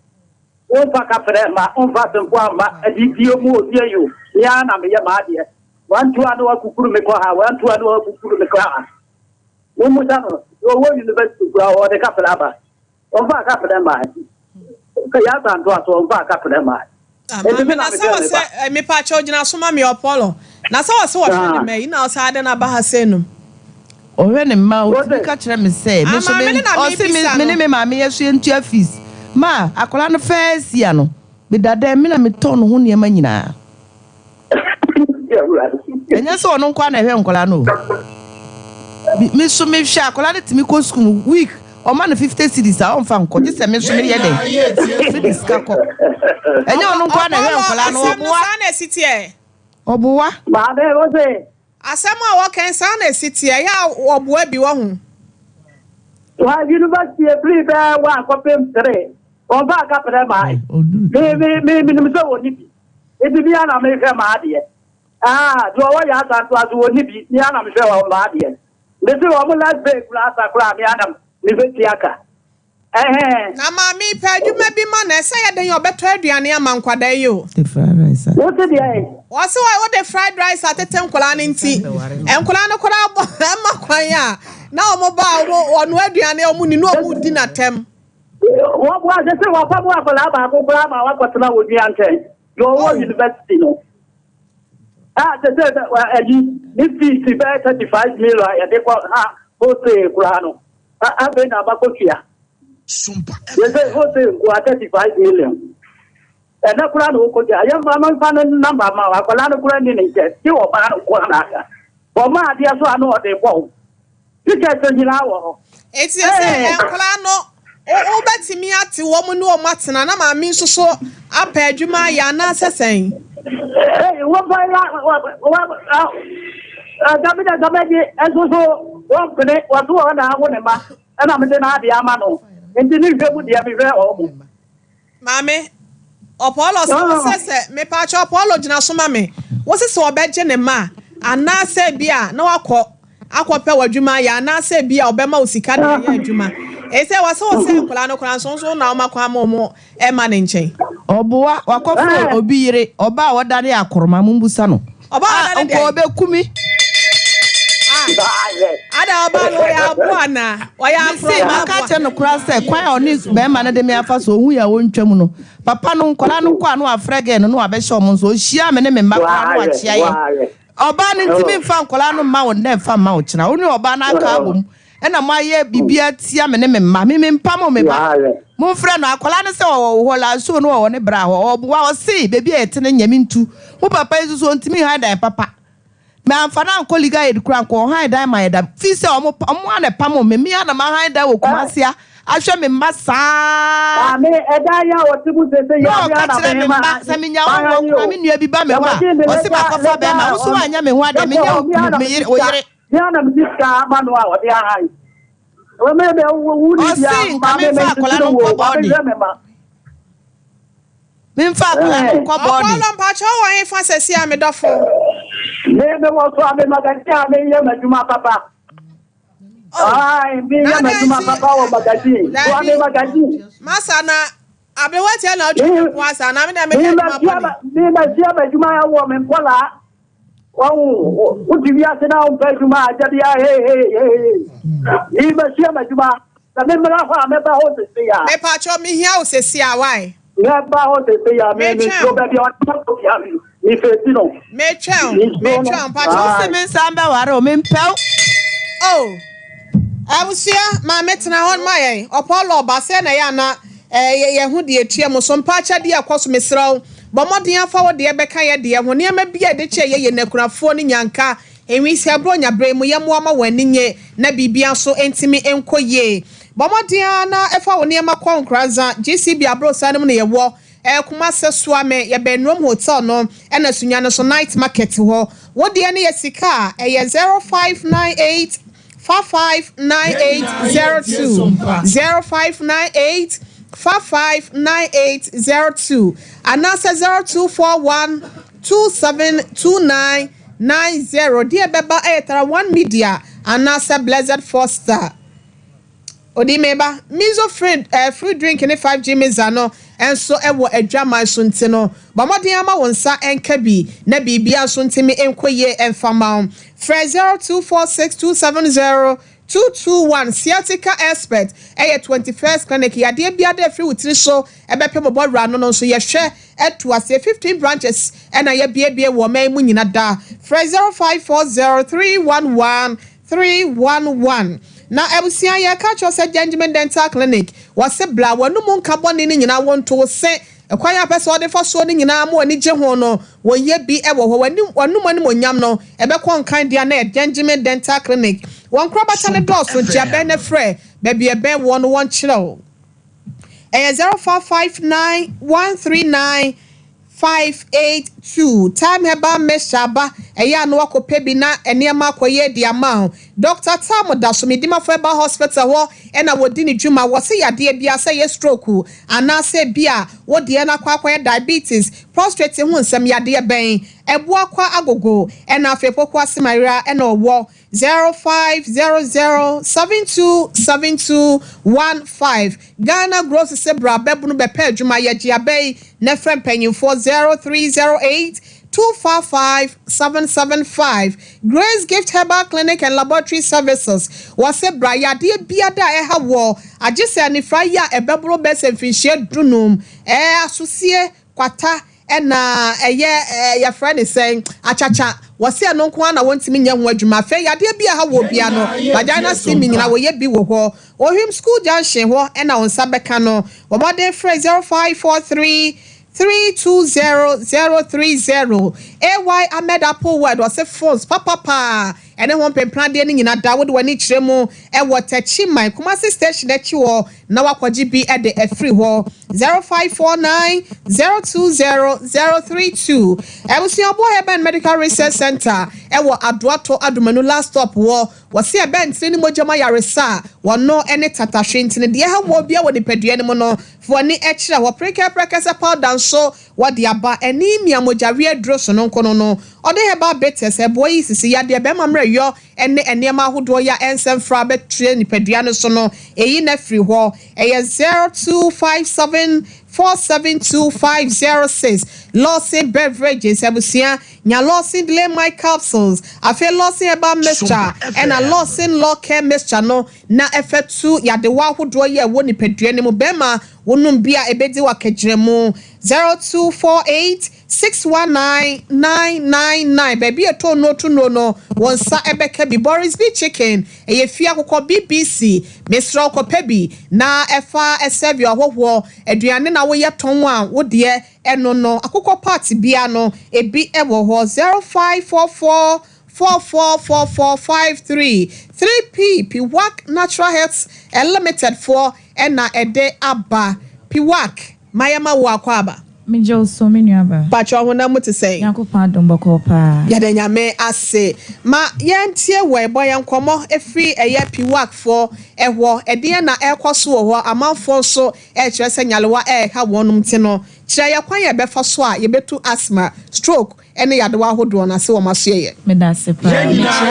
o fa ka pre ma on fa tempo ma aditio mu odie yo ya na me ya ma ade wantu anu wa kukuru me ko ha wantu anu wa kukuru me ko ha wo mu ta no wo university gwa o de ka pre ba on fa ka pre ma ka ya tantoa so on fa ka pre ma na sawa se me pa cho gina so ma me opolo na sawa se wo hwe me ina o sa ade na ba ha senum o hwe ne ma o ti ka kire me se me so me o se me ne me ma me yeso entua fees ma akola no first year no be dada me na me ton ho ne ma nyina enya so no kwa na hwe nkola no me so me hwe akola ne timi ko school week o ma na 50 cedis a on fa nko je se me so me ye den cedis ka ko enya no kwa na hwe nkola no oboa na sitie oboa ba be wo se asem a wo kan sa na sitie ya oboa bi wo hu wa university free be wa ko pem 3 on ba ka pre ba me me so woni bi e bi ana me hwe ma ade do wa ya ta to azu woni bi ni ana me hwe wa ma ade me se wo mo last break class akura me ana me be tiaka na mami pa adwuma bi ma na ese ye den obeto aduane ama nkwada yi o the fried rice what did I what's what the fried rice atete nkola ne nti enkola no kora ma kwan ya na omo ba onu aduane omu ni no omu di na tem wa se wa pa wa la ba ko bra ma wa ko tla wo di anten yo wo university no They said this piece is 35 million. They call Jose Grano. I've been about here. They say Jose 35 million. And that's what I am. I'm number. I am in it. You are one. For my dear, so I know what they want. You just say, it's a o betimi ati wo mu no matena na ma mi nso apa adwuma ya na sesen wo ba Dabiji enso wo kene wo to na wo ne ma na me de na ade ama no enti ni hwe dia me hwe o mu mame Apollo se me pa cha Apollo gina so mame wo se obeje ne ma ana se bia na akọpẹ wadwuma ya na se bia obema osika na ya adwuma ese wase nkola no kora nso na omakwa mo e ma ne nchen oboa wakọfọ obi yire oba wodare akoroma mumbusa no oba wodare obekumi ada oba no ya boa na oya se maka che no kora se kwan oni be ma ne de me afa so ohu ya wontwam no papa no nkola no kwa no afrege no abehye omo so ohia me ne me makwa no achia ye oba ntimi mfa nkola no ma wo na mfa ma wo kina woni oba na aka abom ena mo aye bibia tia me ne me ma me mpam me ba mo frɛ no akola no se wo la so no wo ne bra ho wa o se bebi etene nyame ntu wo papa izuso ntimi ha dan papa me amfa na nkoliga edukura nko ha dan ma yeda fi se omo ane pam me mi ana ma ha dan wo kumasia ahwe me masa me eda ya o tibu se ya ya na me ma se me nya wo kwa me nua bi ba me wa o se ba kofa be ma wo so anya me ho ade me nya me yire o yire ya na me diska ma no a o de ha o me be wo ni ya ma me fa kola no ko body me fa kola no ko body Apollo pa cha wo hin fa sesi a me dofo me wo so a me magazine a me ye majuma papa be ya majuma papa wo magazine wo me magazine masa na abewati na oju ko asa na me na me majuma ya wo me kola wo divi ase na o majuma ajabia he majuma na me mra fa me ba ho se ya me pa cho mi hia o sesi a why me ba ho se ya me so ba bi o to ya mi fetino me twa pa cho se me samba ware o me mpel Awusia ma metena hon maye Apollo ba se na ya na ye hu de etua mo so mpa cha de akoso mesraw bo modin afa wo de beka ye de ho ne ma bia de che ye nakunafo ni nyanka enwi se abro nya bre mu ye mo ama wani nye na bibia so entimi enkoye bo modin na efa wo ne ma kwa nkranza GCB abro sanem ne ye wo kuma sesua me ye benrom hotel no na sunya no so night market ho wo de ne ye sika ye 0598 559802 0598 559802 and answer 0241 272990 dear beba etara one media and answer Blessed Foster Odimeba mizo free drink in 5G mizano and so ewo adwama sunti no bamodin ama wonsa enkabi na bibia suntimi enkoye enfama fra 0246270221 sciatica expert 21st clinic yade bia de free witri so ebepe mo bora no so ye hwe eto ase 15 branches na ye bia wo man mu nyina da fra 0540311311 na ebusia ya ka cho se Advertisement dental clinic wase bla wanu mu nkabone ni nyina wonto se ekwanya pese ode fa so ni nyina ma oni je ho no woye bi ewo ho wanu mani monyam no ebekọ nkan dia na Advertisement dental clinic won kro bata ne doso ntia be ne frɛ baby ebe won won chiro 0559139582 time Herbal meshaba eya no akope bi na eniema akoye di ama Dr. Tam da so medima for Herbal hospital ho na wodi ni dwuma wo se yade bia se ye stroke ana se bia wodi na kwa diabetes prostate hu nsem yade ben ebu akwa agogo na afepokwa simaira na owo 0500727215 Ghana Gross Sebra bebunu bepe adwuma ye giabe na frem panyimfo 0308-255-775 Grace Gift Herbal Clinic and Laboratory Services wase brayade biada eha wo agese anifra ya ebebro bese finhie dunum asosie kwata ɛna your friend is saying achacha wasi ano nko na wontimi nya ho adwuma fe yade bia ha wo bia no vagina sim nyina wo ye bi wo ho ohim school junction ho ɛna onsa beka no wo modern phrase 0543 320030 ay Ahmed Apple word was a phones papa and then one plan de nyina da wo de wani kire mu e wo tachi man Kumasi station echi wo na wakwaji bi e de free ho 0549 020032 ebusi obo Herbal Medical Research Center e wo adoato adomanu last stop wo wasi e ben tini mojama yaresa wo no ene tatahwe ntine de ha wo bia wo de padua ne mo no fo ni e kire wo preka se powder so wo de aba anemia mojawe adro so no nkono no ode Herbal betes e boy sisi ya de be mamre yo ene enema ahodo ya ensem fra betre ni padua ne so no eyi na free ho e 0257472506 Lawson Beverages ebusia nya Lawson delay my capsules afi Lawson Herbal mixture and a Lawson law care mixture no na efetu ya de wa ahodo ya wo ni padua ne mo bema wonum bia ebedi wa kejremu 0248619999 baby eto no to no wonsa ebeka bi Boris B chicken eye fia kokọ BBC Mr. Kopebi na efa eserve ahọhọ aduane na wo ye ton a wo de eno no akokọ party bia no ebi ewo ho 0544 444453 3P Piwak Natural Health Limited for ena ede aba Piwak mayama wo akwaba Mijo so many aba Pacho wona muti say Yakopa domboko pa ya de nyame ase ma yentie we boy yankomo efri eye Piwak for ewo ede na ekoso wo amanfo so kire se nyalewa ha wonum ti no kire ya kwan ye befa so a ye betu asthma stroke ene yadewa hodo na se wo maso ye medase pa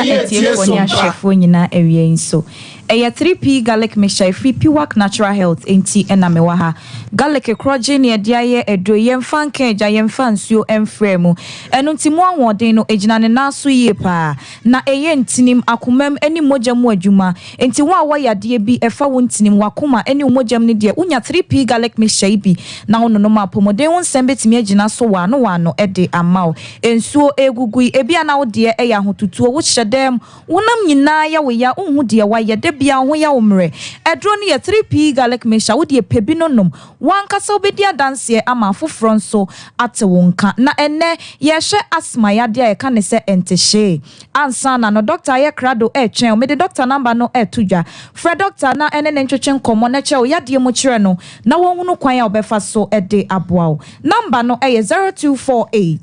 etie ko nya hwefo nyina ewie nso 3P garlic mixture free Piwak Natural Health enti ena mewa ha garlic kroje ne dia ye edo yemfa nkeja yemfa nsuo emfremu eno ntimo anwoden no ejina ne naso yie pa na eye ntinim akomam eni mogam adwuma enti wo awa yade bi efa wo ntinim wakoma eni mogam ne dia unya 3P garlic mixture bi na wono no mapomoden won sembetimi agina so wa no ede amaw ensuo egugui ebia na wo de eya hotutuo wo hyedem wonam nyina ya wo ya unhu de wa yede bia ho ya omre edro ne 3P garlic mixture wo de pebi no nom wankasa obedia danse ama foforo nso ate wonka na enne ye hwe asma ya de ka ne se entehye ansa na no doctor ye krado twen o me de doctor number no tudwa fra doctor na ene ne ntwetwe nkomo na che o ya de mo kire no na wonhunu kwan ya obefa so de aboa number no 0248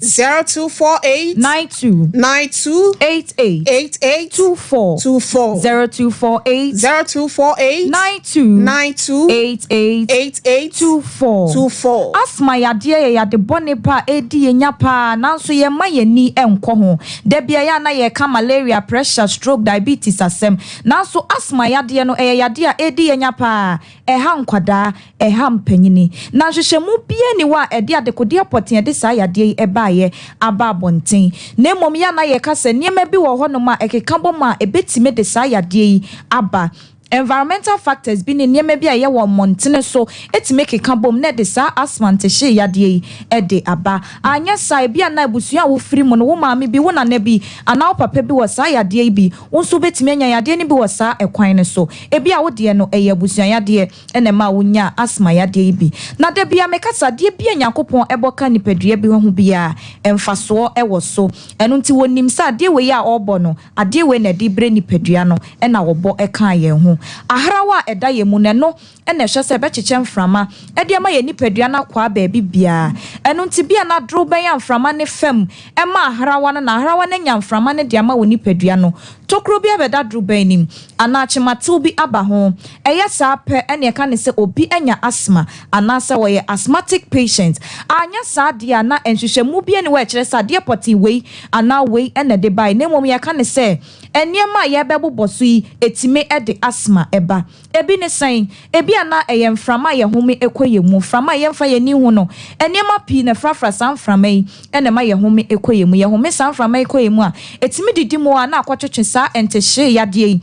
92 88 0248 92 88 asma yade ya de bone pa edi enya pa nanso ye ma yani enko ho da bia ya na ye ka malaria pressure stroke diabetes asem nanso asma yade no yade a edi enya pa ha nkwada ha mpanyini na hwehwemu bia ni wa ede adekode apoten de sa yade eba ye aba bonten na mom ya na ye ka se niema bi wo ho no ma ekeka bom a ebetime de sa yade aba environmental factors bi ne niema bi a ye wo montene so etime keka bom na de sa asthma ntehye yade de aba anya sai bi na abusu a wo firi mu no wo maame bi wo na na bi ana wo papa bi wo sa yade bi wo so betime anya yade ne bi wo sa ekwan ne so ebi a wo de no eye abusu yade ene ma wo nya asthma yade bi na de bia mekasa de bia nyankopon eboka nipadua bi ho bia emfaso ewo so eno nti wonim sa de we ya obo no ade we na de bre nipadua no ena wo bo eka ye ho aharawa eda ye mu ne no ena hwe se be cheche mframa ede ma ye nipadua na kwa ba bibia eno nti bia na dro ben ya mframa ne fam ema aharawa na aharawa na nya mframa ne de ma wo nipadua no tokro bia be da dro ben nim ana chematu bi aba ho eye sa pe ene ka ne se obi anya asthma ana se wo ye asthmatic patient anya sa dia na enhwehwemu bia ne wa kire sa dia poti wei ana wei ene de bai ne mom ya ka ne se eniema ye beboboso yi etime ede asthma eba ebi ne san ebi ana eye mframa ye home ekoye mu mframa ye mfa ye ni hu no eniema pi na frafra san mframa yi ene ma ye home ekoye mu ye home san mframa ekoye mu a etime didi mu ana akwatwetwe sa entehye yade yi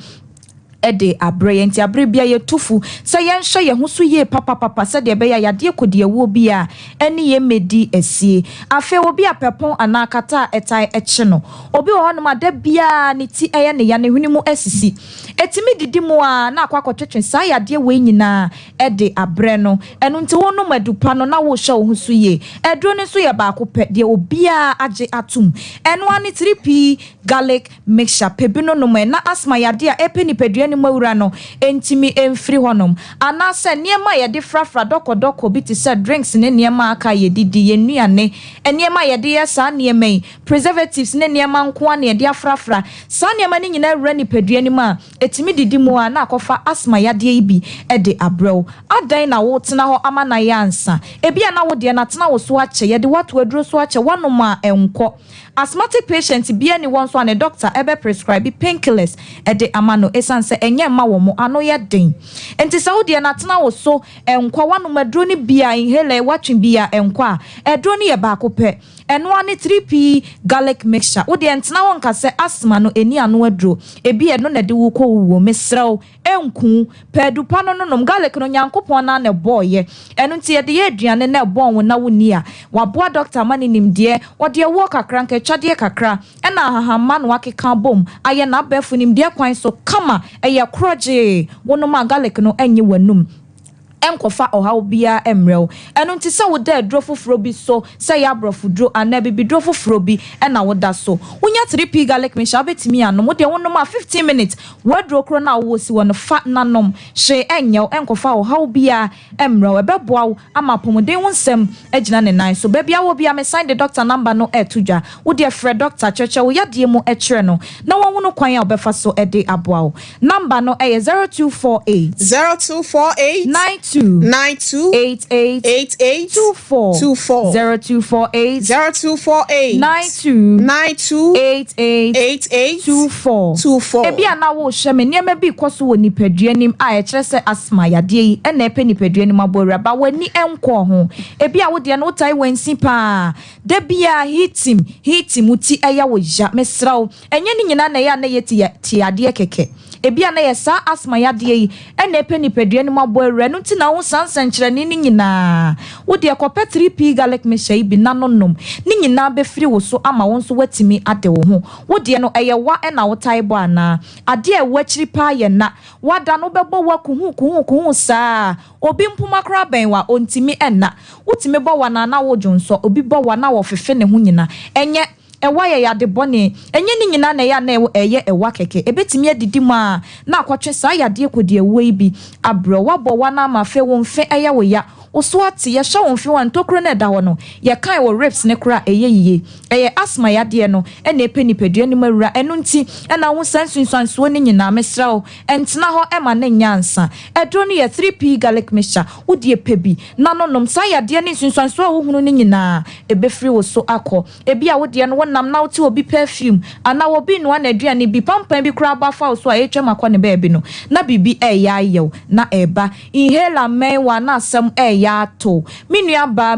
ede abre nti abre bia ye tufu se ye nhwe ye ho so ye papa se de be ya yade kodie wo bia ene ye medi esie afe obi apepon anakata etai eche no obi wo no ma da bia ne ti eye ne ya ne hwini mu asisi etimi didi mu a na akwakotwetwe sa yade we nyina ede abre no eno nti wo no madupa no na wo hwe wo so ye edro ne so ye ba akopɛ de obi a age atum eno ani 3p garlic mixture pebino no na asma yade a epeni pedua ni mawura no entimi emfiri honom anase niema yede frafra doko bi ti se drinks ne niema aka yedidi yenuane eniema yede yesa niema preservatives ne niema nko a ne yede afrafra sa niema ni nyina wura ni pedua ni ma etimi didi mu a na akofa asma yade ibi ede abrew adan na wo tena ho ama na yansa ebia na wo de na tena wo so ache yede wato aduro so ache wanoma enko asthmatic patient bia ni won so an doctor ebe prescribe painkillers ede amano esanse enye ma wo mo ano ye den enti saudi na tena wo so enko wano madro ni bia inhaler watwin bia enko a edro ni ye ba akopɛ eno ani 3p garlic mixture wo de entena won ka se asthma no eni ano adro ebi eno na de wo ko wo mesrew enku pedupa no nom garlic no nyankopon na na boye eno nti ye de ye aduane na bon wo na wo ni a waboa doctor mani nim de wo de wo kakra nka twade kakra ena hahama no akeka bom aye na abefu nim de kwan so kama eye kroje wo no ma garlic no enye wanum enkofa ohaw bia emrew eno nti se wo da drofofro bi so se ya brofudro ana bibi drofofro bi ena wo da so wonya 3p garlic mixture abetimi anom wo de wonom a 15 minutes wadro kro na wo si won fa nanom hwe enyew enkofa ohaw bia emrew ebeboa wo ama pomoden wonsem agina ne nan so ba bia wo bia me sign the doctor number no etudwa wo de frɛ doctor cheche wo yade mu ekere no na wo wono kwan a obefa so ede aboa wo number no 0248 9288 24 0248 9288 ebia na wo hwe me niam bi koso wo nipadua nim a e kire se asma yade yi e na epe nipadua nim abowra ba wani enko ho ebia wo de no tai wansi pa da bia hitim uti eya wo ja mesraw enye ni nyina na ya na yeti ade keke ebia na yesa asma yade yi ena epe nipadua nim abowra no ti na wo sansankyere ni nyina wo de ekopɛ 3p garlic mixture bi nanonom ni nyina be firi wo so ama wo so watimi ade wo ho wo de no eye wa ena wo taibo ana ade e wachiri pa ye na wada no bebo wa kuhu saa obi mpuma kra ben wa ontimi ena wotimi bo wa na wo dwonso obi bo wa na wo fefe ne ho nyina enye ewa ya de bone enye ni nyina na ya na eye ewa keke ebetimi adidi mu a na akwatwe saa yade ekodi ewe bi abro wabo wa na ma fe wo mfe eye wo ya oso ate ye hwa wo mfe wa ntokro na da ho no ye kan wo reps ne kra eye yiye eye asma yade no ena epe nipadua ni mawura eno nti ena wo sansunsanso ni nyina mesrawo entena ho ema na nyansa edro no ye 3p garlic mixture wo de epebi na nonom saa yade ni sunsanso wo hunu ni nyina ebefri wo so akọ ebi a wo de no nam na wote obi perfume ana wo bi no na aduane bi pampan bi kra ba fa so a etwa makọ ne ba bi no na bibi eya ayew na eba inhaler men wa na asem eya to minua ba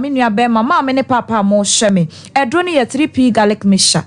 mama me ne papa mo hweme edro ne ye 3p garlic mixture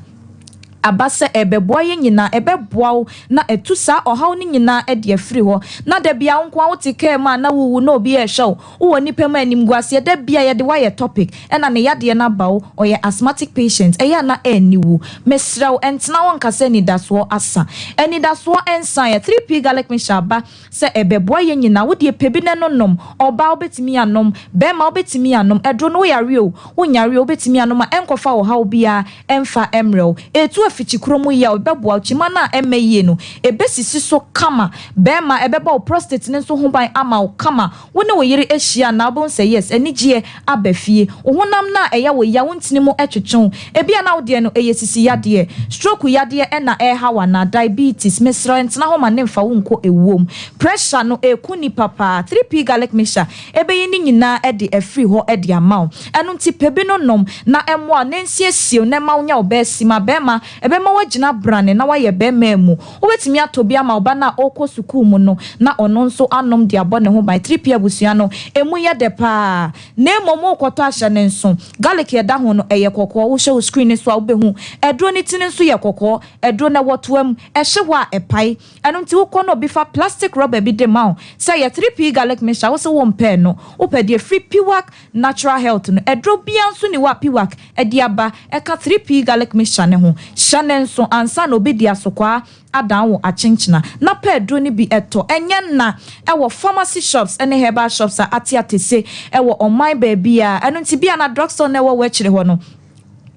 abase ebeboa ye nyina ebeboa na etusa ohaw ni nyina ede afiri ho na da bia nko a wotike ma na wuwu na obi ehwew wo nipa ma anim guase da bia ye de why topic ena ne yade na bawo oye asthmatic patient eya na eniwu mesraw entena won kase ni daso asa eni daso ensan ye 3p garlic mixture ba se ebeboa ye nyina wo de pebi ne nonom oba obetimi anom be ma obetimi anom edro no yare o wonyare obetimi anom a enkofa ohaw bia emfa emrew etu afichikromu ya obeboa chima na emeye no ebesisi so kama bema ebeba prostate ne so ho ban ama kama wone wo yire ehia na abon say yes enigye abafie ohonam na eya wo ya wontini mu etwetwon ebia na wo de no eyesisi yade stroke yade ena hawa na diabetes mesra entna ho ma ne mfa wo nko ewom pressure no ekuni papa 3p garlic mixture ebeyi ni nyina ede afri ho ede amount eno nti pebi no nom na emo a nensie sio ne ma wonya obesima bema ebema wagina brane na waye bema mu wobetimi atobi ama oba na okọ sukuu mu no na ono nso anom de abọ ne ho by 3p abusua no emu ye de pa na emomo kwoto ahye ne nso garlic ye da ho no eye kokọ wo hye screen so a wobehu edro ni tini nso ye kokọ edro na wotoam ehye ho a epai eno nti wokọ no bi fa plastic rubber bi de ma say ye 3p garlic mixture wo se wo mpe no wopede free piwak natural health no edro bia nso ni wa piwak edi aba eka 3p garlic mixture ne ho hye nso ansa no obi di asokwa adan wo achinchina na pedro ni bi eto enye na ewo pharmacy shops ene herbal shops atiatese ewo online baby a eno nti bia na drugstore na ewo wechire ho no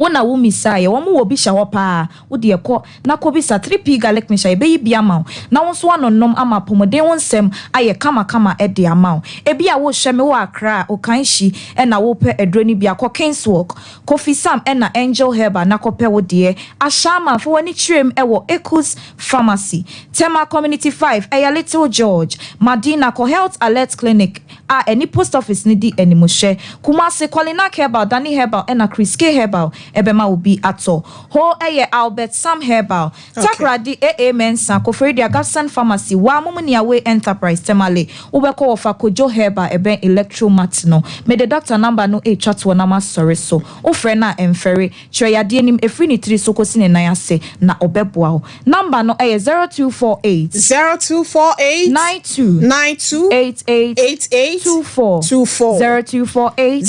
wona wo misaye wo mo obi hya wo pa wo de ekọ na ko bisa 3p garlic mixture be yi bia ma na wo so anonom ama pomoden wo nsem aye kama e de ama ebi a wo hye me wo akra o kanhyi e na wo pe edro ni bia ko Kingswalk Coffee Sam e na Angel Herbal na ko pe wo de ashama fo wani trem e wo Ecus Pharmacy Tema Community 5 e Little George Madina ko Health Alert Clinic a any post office ni di animuhye Kumasi Colina Herbal Danny Herbal e na Chris K Herbal ebema obi ato ho eye Albert Sam Herbal Takradi Mensa Kofredi Agasan Pharmacy wa mumnia we enterprise temale ubeko ofa Kojo Herbal eben electromat no me the doctor number no e chat wo na ma sorry so ofre na emfere chweyade nim efri ni 3 so kosi ne nan ase na obeboa ho number no eye 0248 92 88 24 0248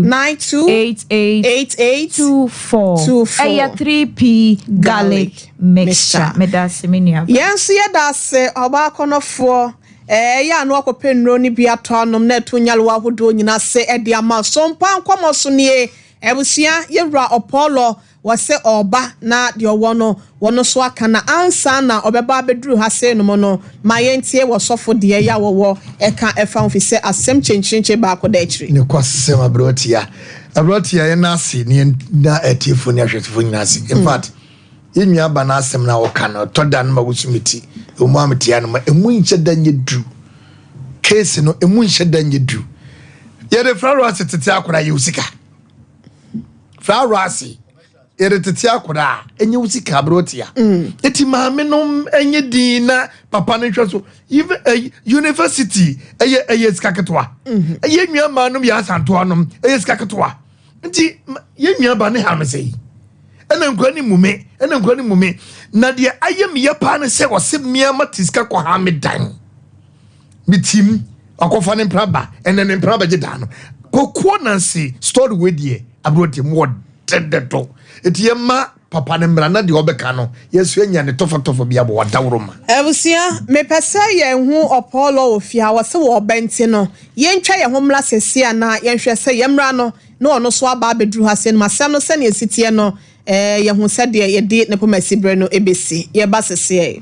92 8824 Aya 3p garlic mixture medase menia yes yedase oba konofo ya no akope nnuro ni bia to anom na etonyalwa hodo nyina se ede ama Sompa Nkomo so ne ebusia yewra opolo wase oba na de wono so aka na ansa na obeba beduru ha se no no mayentie wo sofo de ya wo eka efa ofise asem chenchenche ba ko da akiri ne kwasem abrotia ye nasi ni na etifo ni ahwetefo nyinasi in fact yenua ba na asem na wo kana to da no magusumiti omu amtia no emu nche da nyedu case no emu nche da nyedu ye de fraro asetete akora ye usika fraro asi ye de tete akora enye usika abrotia eti maame no enye din na papa no hwe so even university eye skaketwa eye nua ma no ya santo anom eye skaketwa nti ye nua ba ne ha me sei ena nkwani mume na de ayem ye pa ne se wose mia matiska kwa ha me dan bitim akofa ne praba ene ne praba je dan kokwo nansi story we die abroti mo dededo eti ma papa ne mra na de obeka no yesu enya ne tofo bia bo wadawroma ebusia me pese ye hu opolo ofia wose wo benti no ye ntwa ye homla sesia na ye hwe se ye mra no na ono so aba bedru ha se no masem no se ne esitie no ye hu se de ye de ne pomasi bre no ebesi ye ba sese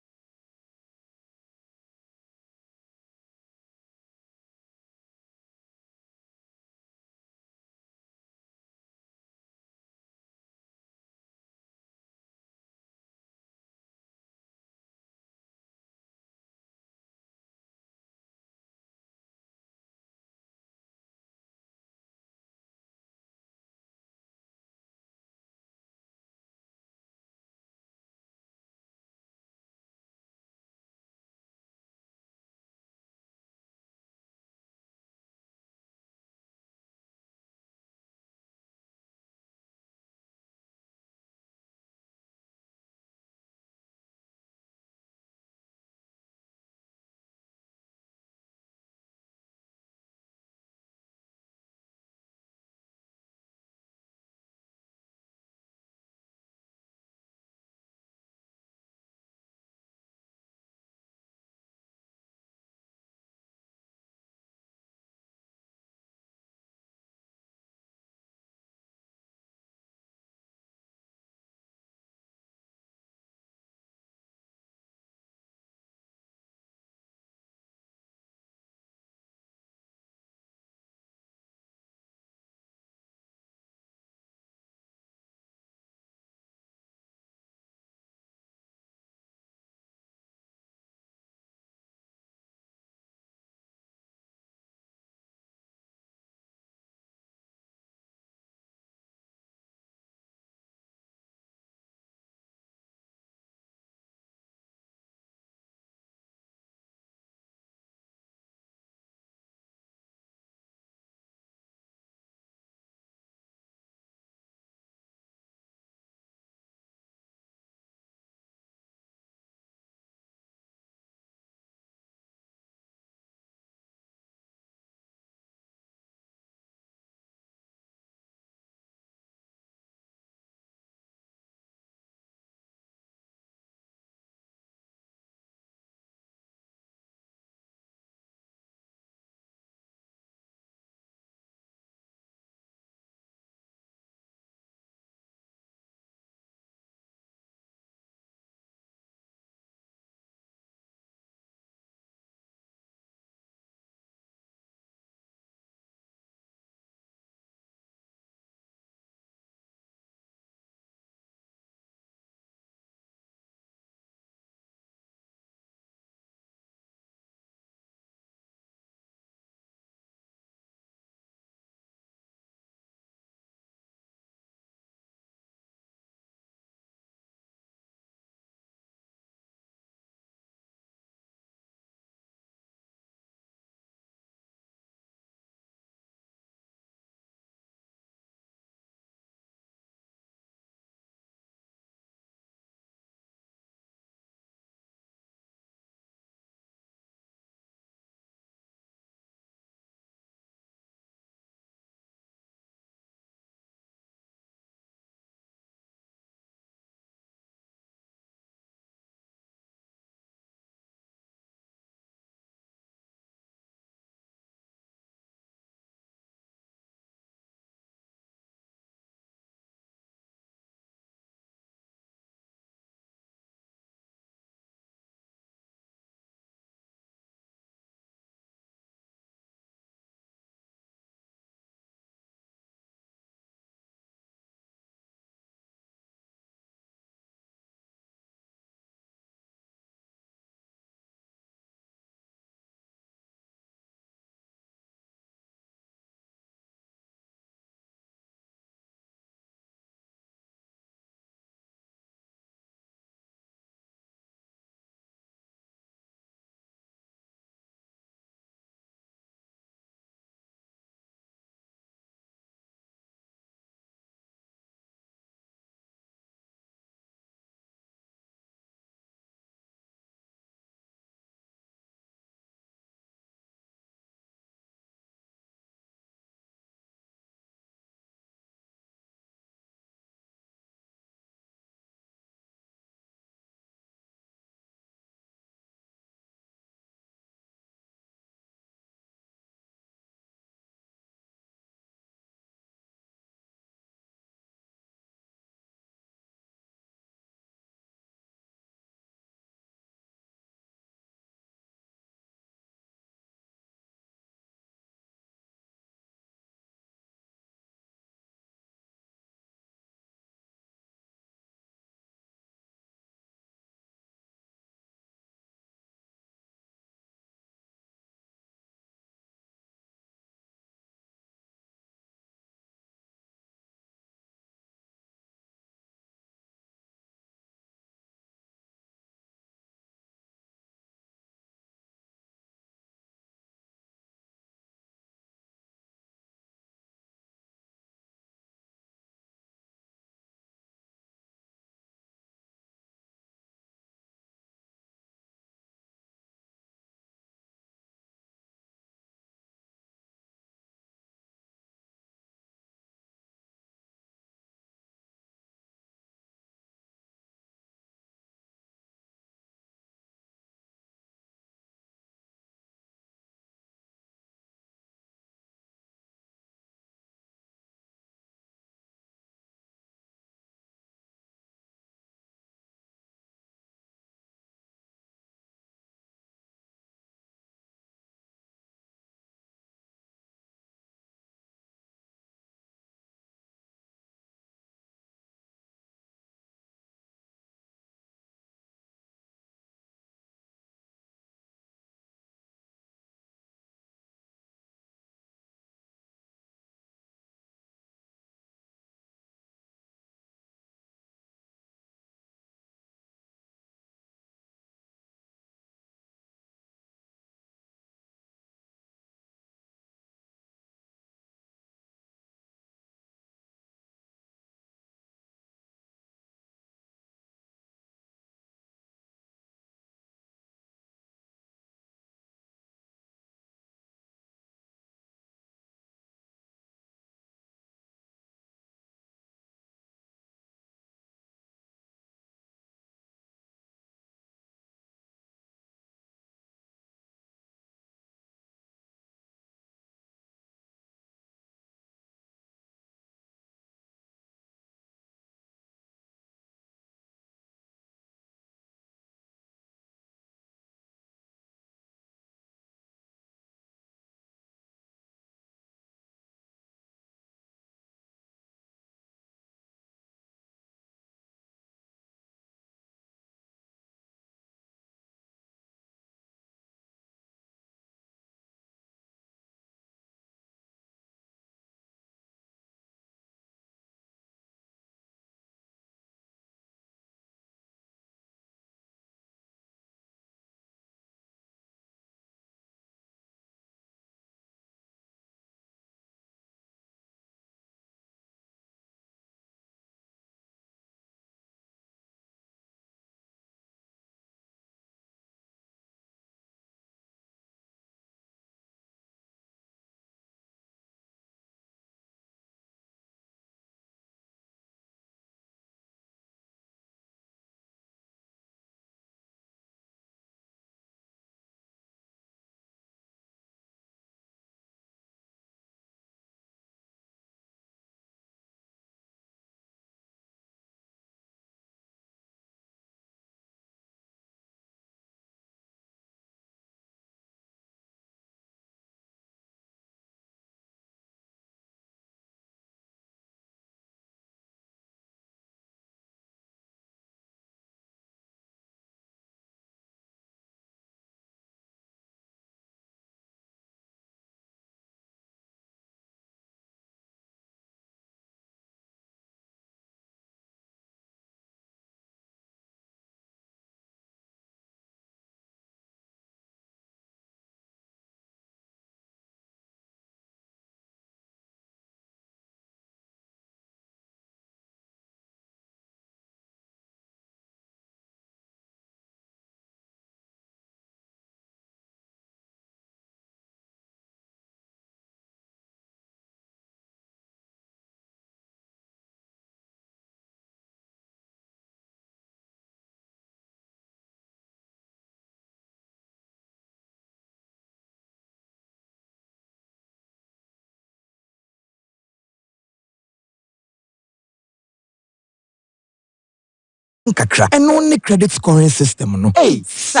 kakra and only credit scoring system no. Hey, sir.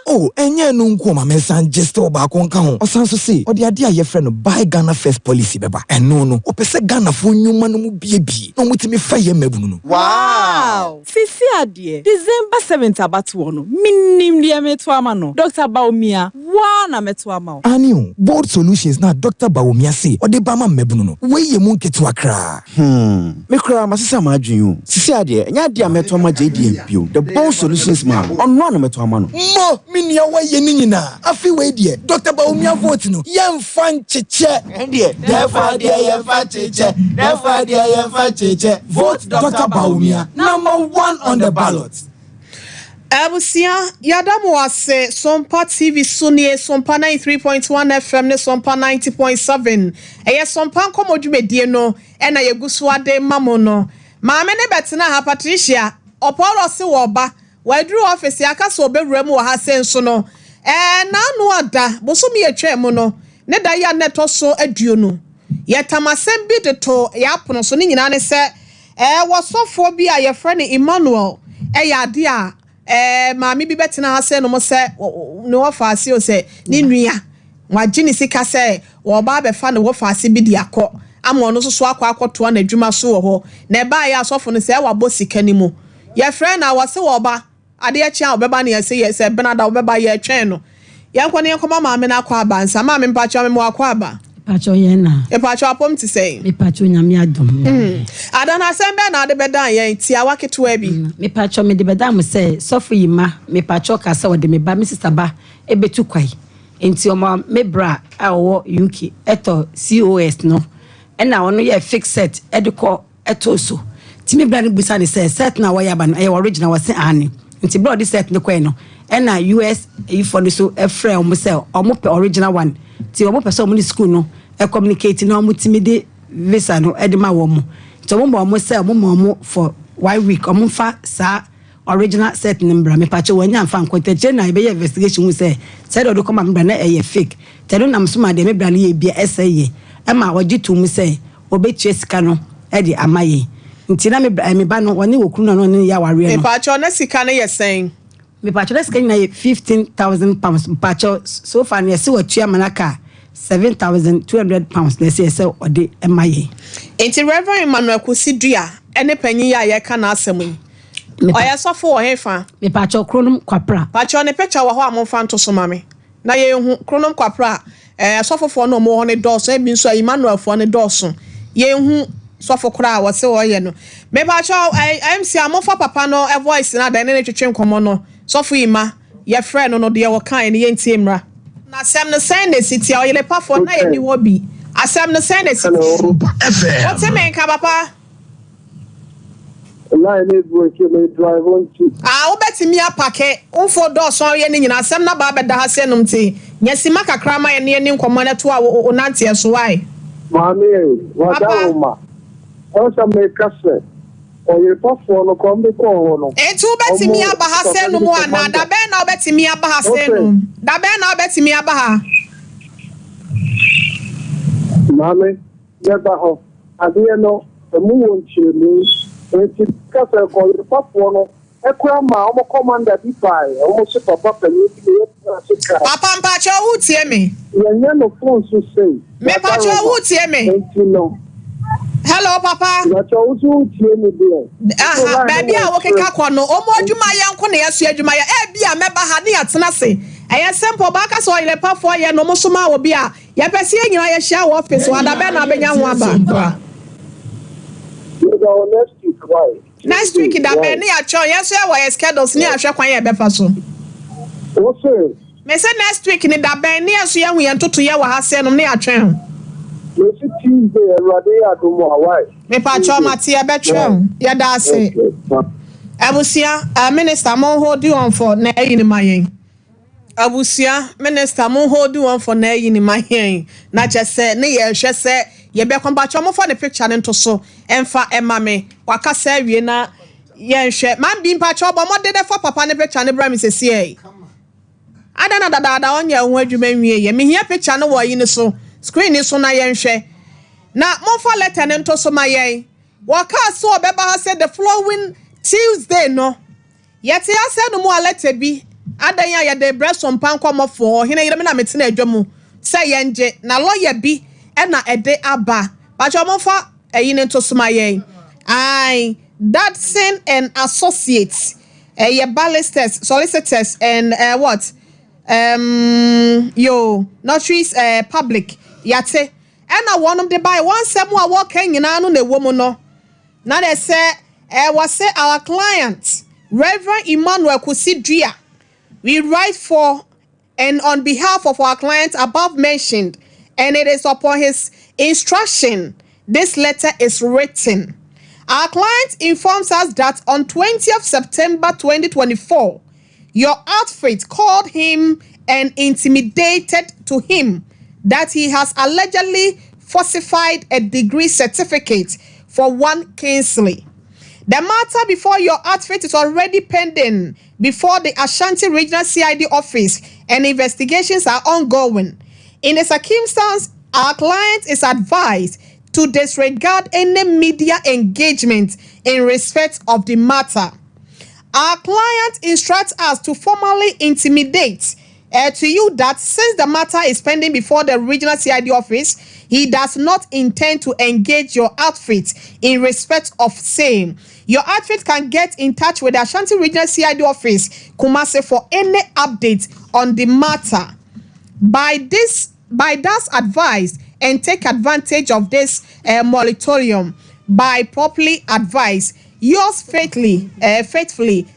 Oh, enye no nko ma mensan just oba konka ho. Osan so say, odi ade a ye friend no buy Ghana first policy beba. And no, opese Ghana fo nyuma no mu bie. No mutimi fa ye mabunu no. Wow. Sisi ade. December 7th abatu no. Minim dia meto ama no. Dr. Baumia, na meto ama. Ani bold solutions na Dr. Baumia say, odi ba ma mabunu no. We ye mu nketu akra. Me kra masisa ma adwun. Sisi ade, nya dia meto ama JDMPO. The bold solutions man. Onno na meto ama no. Mo minia wa ye ni nyina. Afi we die. Dr. Baumia vote no. Ye mfa ncheche. Ndie. Therefore dia ye mfa ncheche. Therefore dia ye mfa ncheche. Vote Dr. Baumia. Number 1 on the ballot. Abusia yadamu wase Sompa TV Sunie Sompa 93.1 FM ne Sompa 90.7 eye Sompa Nkomo dwumedie no ena yegusu ade mamo no maame ne betina ha Patricia opolo se wo ba wadru office akaso obewura mu ha senso no na anu ada bosumi etwem no ne da ya neto so aduo no yetamasem bi de to yapono so ne nyina ne se wosofo bi a ye frɛ ne Emmanuel ya ade a maami bi betina ha se no mo se no wafaase o se ni nua wagini sika se wo ba be fa ne wafaase bi di akọ ama no so akọ na adwuma so wo ho na ba ya asofo no se wa bo sika ni mu ye frɛ na wase wo ba ade a chia obeba na ye se benada obeba ye twɛn no ye nkɔ ne nkɔma maami na akọ aba nsa maami mpacho me mo akọ aba pacho yena pacho apom ti say me pacho nyame adom adana sembe na ade bedan ye ti awaketo abi me pacho me de bedam say sofo yima me pacho ka say wode me ba me sister ba ebetu kwai enti omo me bra awo UK eto COS no na ono ye fix set ediko etoso ti me bra ne busa ne say set na waya ba no e original was ane enti bro this set ne kwai no na US for the so e frɛ omo say omo pe original one ti omo person omo ni school no e communicate na omo timide visa no e de ma wo mo ti omo say omo for 1 week omo fa sa original set number me pa che wanya fa nkotache na be investigation hu say do come am na e fake te do nam so ma de me bra na ye bia essay e ma wogi to mu say obetue sika no e de amaye nti na me ba no woni wokru no ne ya ware no me pa che na sika na ye saying me pa che na sika na ye 15,000 pounds pa che so far na se watua manaka 7,200 pounds na se ode amaye enti Reverend Emmanuel Kusidua ene panyi ya ye ka na asemu oya sofo wo hefa me pacho kronom kwapra pacho ne picture wo ho amfa nto so mame na ye hu kronom kwapra sofofo no mo ho ne doso e bi nso Emmanuel fo ne doso ye hu sofo kra wo se wo ye no me pacho MC amofa papa no e voice na da ne twetwe nkomo no sofo ima ye frɛ no de wo kan ne ye ntiemra na asem no send the city o ye le pafo na ye ni wo bi asem no send the city what e men ka papa line is working me drive on to obetimi apake unfo do so ye ni nyina asem na ba beda ha se num ti nyasima kakra ma ye ne ni nkomo na to a onante so wai mami wada uma o sa me kase o ye pafo no ko mbe ko no etu betimi aba ha se num ana da be na obetimi aba ha se num da be na obetimi aba ha mami ye ba ho ade no emu won chire enti kasa ko papo no ekura ma omo commander bi pai omo se papa pelu bi papa mpacho wutie me yenye no phone so say me pacho wutie me enti no hello papa pacho wutie me bi baby a wo keka ko no omo adwuma ye nko na yesu adwuma ye e bia meba ha ne yatena se eye simple ba ka so ile pafo ye no mo so ma wo bia ye pese ye nyina ye hia wo office wa da be na benya ho aba next week da be ni acho yes we were schedules ni ahwe kwan ye befa so okay me say next week ni da be ni aso ye hu ye ntoto ye wa ha se no ni atwe ho me si Tuesday Erade adomo awai me pa cho mate ye betwe ye da ase abusia minister mon hold on for na yin mayen abusia minister mon hold on for na yin mayen na che se ne ye hwe se ye be kon ba cho mo for the picture nto so emfa emame waka sa wie na ye hwe man bi mpa cho bo mo de for papa ne picture ne bra mi se sie adana dada onye ho adwuma nwie ye me hia picture no wo yin so screen ni so na ye hwe na mo for letter ne nto so ma ye waka so obeba ha say the following Tuesday no yete ase no mu alete bi adan ya de breast Sompa Nkomo for hina yire me na mete na adwamu say yenje na lawyer bi e na ede aba ba cho mo fa eyi ne to soma yen ai Dadson and Associates ballisters solicitors and notaries public yate and one of the buy one sem wa work nyina no na woman no na they say was say our client Reverend Emmanuel Kusidria we write for and on behalf of our client above mentioned and it is upon his instruction this letter is written. Our client informs us that on 20th September 2024 your outfit called him and intimidated to him that he has allegedly falsified a degree certificate for one Kingsley. The matter before your outfit is already pending before the Ashanti Regional CID office and investigations are ongoing. In the circumstance, our client is advised to disregard any media engagement in respect of the matter. Our client instructs us to formally intimidate to you that since the matter is pending before the regional CID office, he does not intend to engage your outfit in respect of same. Your outfit can get in touch with the Ashanti Regional CID office, Kumasi, for any update on the matter. By thus advised and take advantage of this moratorium by properly advised. Yours faithfully,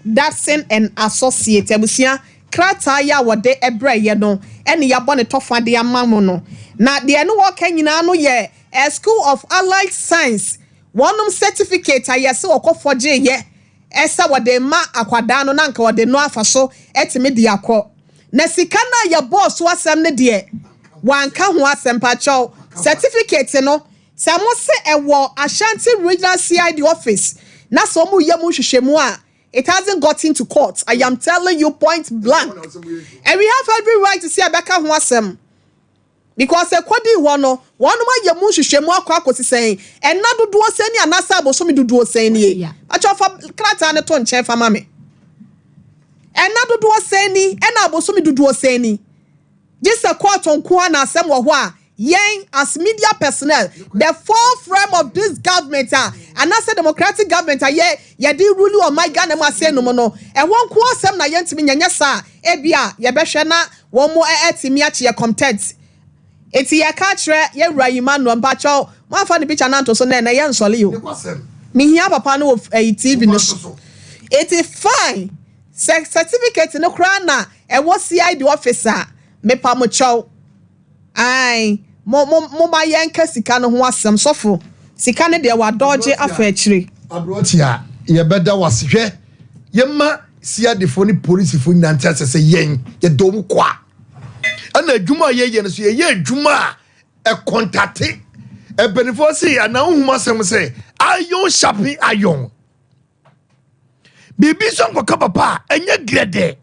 Dadson and Associates. Ebusia krata ya wode ebre ye no ene ya bone tofa de amamo no. Na de ene wo kan nyina no ye a School of Allied Science. Wonum certificate ayese okofoje ye. Esa wode ma akwada no na nka wode no afaso etime di akọ. Na sika na ya boss wasem ne de wanka ho asempacho certificate no samo se ewo Ashanti Regional CID office na so mu ye mu hwehwemu a it hasn't gotten to court. I am telling you point blank. And we have every right to see Abeka ho asem because e kwadi wo no ma ye mu hwehwemu akwa akosi sen and na dodo sen ni anasa aboso mi dodo sen ni acho fa krata ne to nche fa mame and na dodo sen ni and aboso mi dodo sen ni just a court on na asem wo ho a yen as media personnel the full frame of this government and as a democratic government ye di rule on my Ghana ma say no no e won ko asem na yentimi nyanya sa e bia ye behwe na wo mo etimi achi ye content eti ye ka kire ye wura Emmanuel Mpacho mo afa ne picture na nto so na ye nsole yo me hia papa no TV no so it is fine certificate no kra na e wo CID officer me pa mo chow ai mo ba yenka sika no ho asem sofo sika ne de wa dodge afa akire abrotia ye beda wasehwe ye ma siadefo ni police fo nyante asese yen ye dom kwa ana adwuma ye no so ye adwuma e contact e benefo si ana huma asem se ayon shopping ayon bibi so nkoka papa enye grede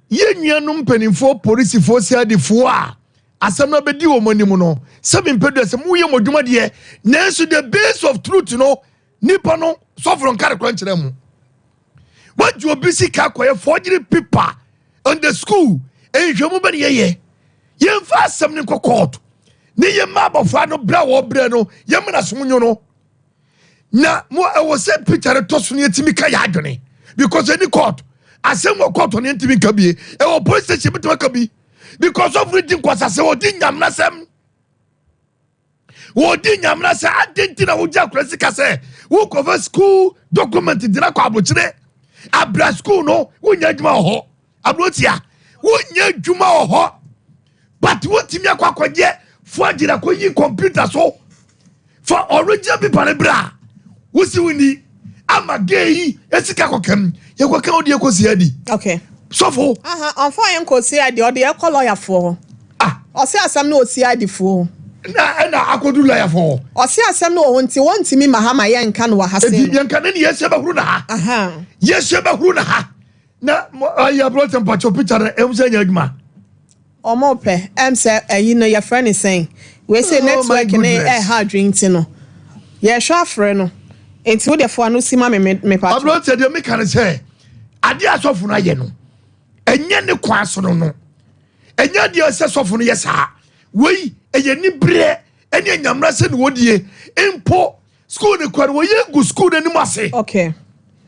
ye nuanum penifo police fo siadefo a asem na bedi wo monim no sebi mpedu asem wo ye modwuma de nanso the base of truth no nipa no sofron kare kran kire mu what you busy ka koye forgery paper on the school e hwemu be ye mfa asem ni kokot ni ye mabofra no bra wo bra no ye mna somunyo no na mo e wo se picture to so ne timi ka ya adwene because any court asem wo court ne timi ka bie e wo police station bitwa ka bi because of reading kwasase wo di nyamnasem adentina wo ja krasi kase wo cover school document dina kwa abokire abra school no wo nya djuma ho abrotia wo nya djuma ho but wo timi akwakoje forgery akoyi computer so for original people bra wo si woni ama gay esika kokam ye kokam odi ekosi adi okay sofo onfo yen ko si adi odi e call lawyer for o si asam na o si adi for na akodu lawyer for o si asam na o wonti mi mahama yen kan wa hase yen kan ne yese bahuru na ha yese bahuru na ha na ya brought them pacho picture e mse nya adwuma o mo pe say you know your friend is saying we say network ne hard drink no ye hwa frɛ no enti wo de fo anu sima me pa abro te de me kan say ade asofo no aye no enye ne kwa so no enye de se sofo no yesa wei eye ni bre ene nyamra se ne wodie empo school ne kwa wo ye go school ne mu ase okay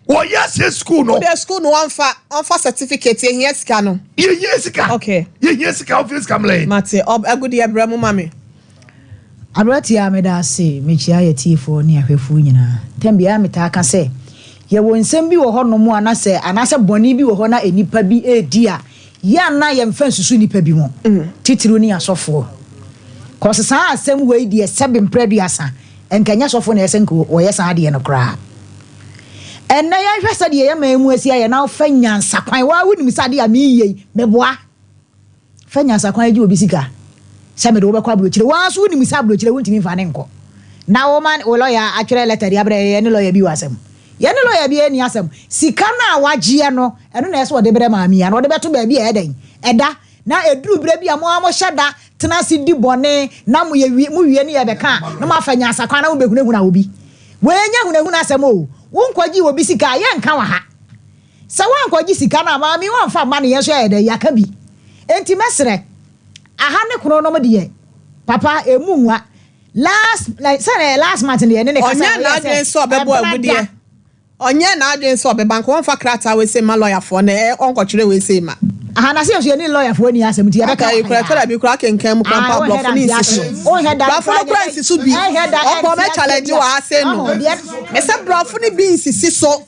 wo yes school no the school no onfa certificate here sika no ye sika okay ye sika office kamle mate agudi abramu mame abrati ya meda se mechia ye tifo ne ahwefu nyina tambia meta aka se ye wo nsem bi wo ho no mu anase boni bi wo ho na enipa bi edi a ya na ye mfa susu nipa bi mo titiro ni asofo ko se sa asem we di esebe mpredu asa enkanya sofo na esenko wo ye sa de no kra enna ya hwesa de ye maemu asia ye na ofanya nsakwan wa wuni sade a miyei meboa fanya nsakwan ji obi sika se me do be kwa blochire wa so wuni misa blochire wonti mi fa ne nko na wo man wo lawyer atwere letter ya bre ye ne lawyer bi wasem ye ne lawyer bi eni asem sika na wagie no eno na eso de bre maami ya no de beto ba bi e den eda na eduru bre bi a mo hyada tena si di bone na mo ye mu wie ne ye beka na ma fanya nsakwan na wo behunehuna obi wenya hunehuna asem o wonkwaji wo bisika ye nka wa ha sa wonkwaji sika na maami wonfa ma ne yeso ya de yaka bi enti mesre aha ne krono no de papa emunwa last month ne ne kasa onya na adwen so bebo agudie onya na adwen so be bank wonfa krata we say ma lawyer for na onkotwere we say ma aha na se so ni lawyer for ni asem ti ya beka you kra tell bi kra kenkan mu kra pa block ni isi o he da block no kra isi so bi o ko me challenge wa ase no me say block ni bi isi so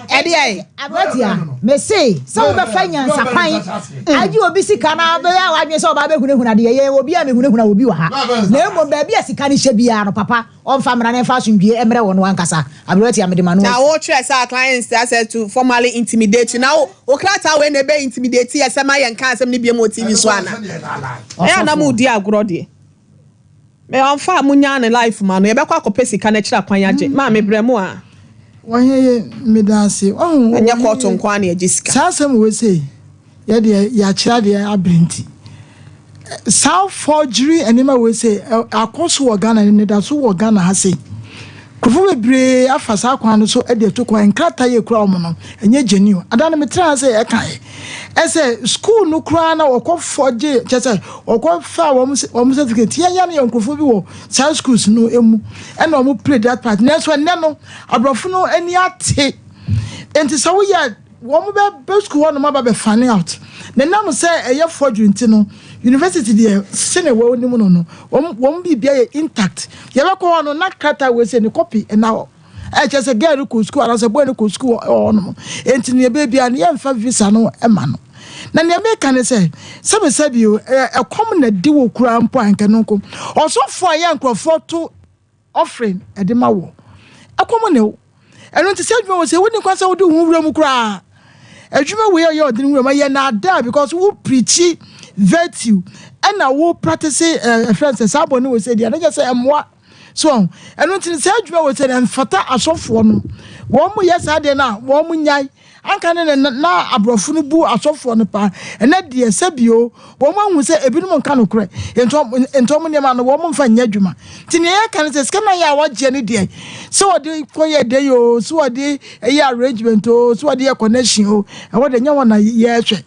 e de ai abatia me say so be fanya nsakwan aji obi sika na be ya wadwen so ba be hunehuna de ye obi a me hunehuna obi wa ha na emo ba bi asika ni hye bia no papa on famra na fa asundwie emre wono ankasa abatia me de manu na wo try say clients that to formally intimidate you now o krata we na be intimidate yes ma ye nka asem ni bia mo TV so ana e na mu di agro de me on fa munya ne life ma no ye be kwa kopesi ka na kira kwan age ma me bremu a wanye me danse anya ko to nkwa na Jessica sasem we say ye de ya kira de abrenti South forgery enema we say akoso wo Ghana ne da so wo Ghana ha say kofo bebre afasa kwan no so e de to kwan krata ye kura omo no enye genuine adana me tra say e kan ese school no kura na wo forge chese wo fa wo certificate ya na yankofo bi wo science schools no emu e na wo play that part na so ne no abrofo no ani ate enti so wo ya wo be school no ma ba be fan out na nam say e ye forgery ntino university there sene wo ni mu no won bibia ye intact ye be ko no na krata we say ni copy e na e che say girl ko school ala say boy ko school no enti ne bibia ne ye mfa visa no e ma no na ne me kan say sabe o e kom na di wo kura mpo anka no ko osofo ye nkrofo to offering e de ma wo e kom ne eno nti say adwuma wo say woni kwa say wo di hu wura mu kura adwuma we ye odin wura ma ye na da because wo preach virtue and na wo practice friends sabo ni we say dia na just say emwa so eno tin say adwuma we say mfata asofo no wo mu yes ade na wo mu nyai anka ne na abrofo no bu asofo no pa ena de sabio wo mu hu say ebinum nka no kre entom ne ma no wo mu mfa nya adwuma tin ye kan say skema ya wo je ne de so wo de koye de yo so wo de arrangement o so wo de connection o e wo de nya wona ye hwe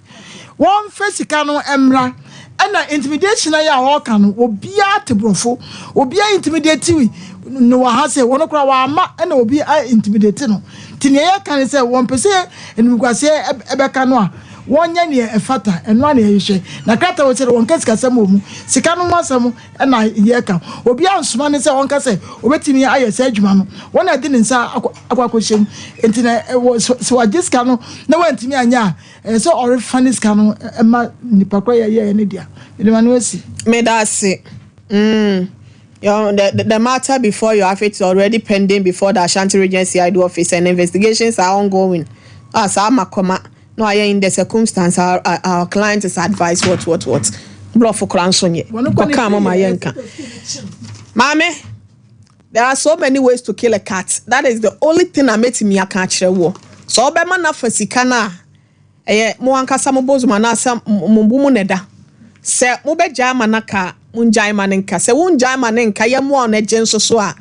one physical no emra and intimidation ya ho kan obia tebrofo obia intimidate wi no wa ha say wono kra wa ama na obi intimidate no tinie ya kan say won pese enumukwase ebeka no a wonya ne efata eno na yehwe na krata wo say won kasika sam omu sika no masam na ye ka obi ansoma ne say won ka say obetimi aye say adwuma no wona di ne nsa akwakohyem entina so wa Jessica no na wantimi anya so ore fanis ka no ma nipa kwa ye ne dia de ma no asi me da se the matter before you have it already pending before the Ashanti Regency ID office and investigations are ongoing as amakoma no I in the circumstance our client is advised what bluff for cransonye come my yanka mame there are so many ways to kill a cat that is the only thing I made me a catch wo so be man na fasika na mo ankasa mo bozuma na asam mumbu neda se mo be jama na ka munjai manenka se wunjai manenka ye mo na genso so a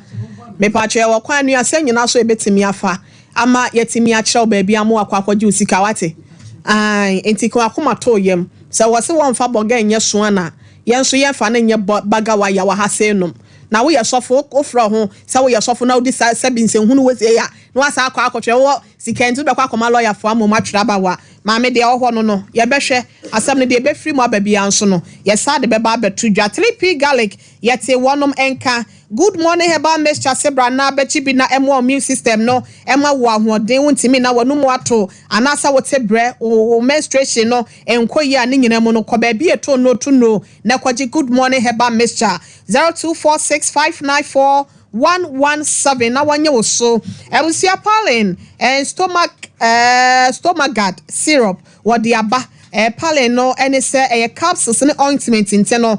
me pa che wo kwan nua se nyina so ebetimi afa ama yetimi a kyerɛw baabi amu akwakwagye usika wate ai enti ko akoma to yam se wo se won fa boga enye so ana yenso yefa na nye baga wa ya wa ha se nom na wo yesofo ofra ho se wo yesofo na odi sabi nsenhunu wese ya no asa akwa akotwe wo sikentu be kwa akoma lawyer fo amu matwira ba wa ma me de ho no ye behwe asam ne de be free mu ababia nso no ye sa de be ba betu dwa 3p garlic yete wonom enka good morning Herbal mixture sebra na bechi bi na emo immune system no ema wo ahoden wontimi na wonu mu ato anasa wote bre o menstruation no enkoyi a ne nyina mu no ko ba bi eto no to no na kwaji good morning Herbal mixture 0246594117 na wanye wo so ebusia pollen and stomach guard syrup wodi aba pale no ene se capsules ne ointment inteno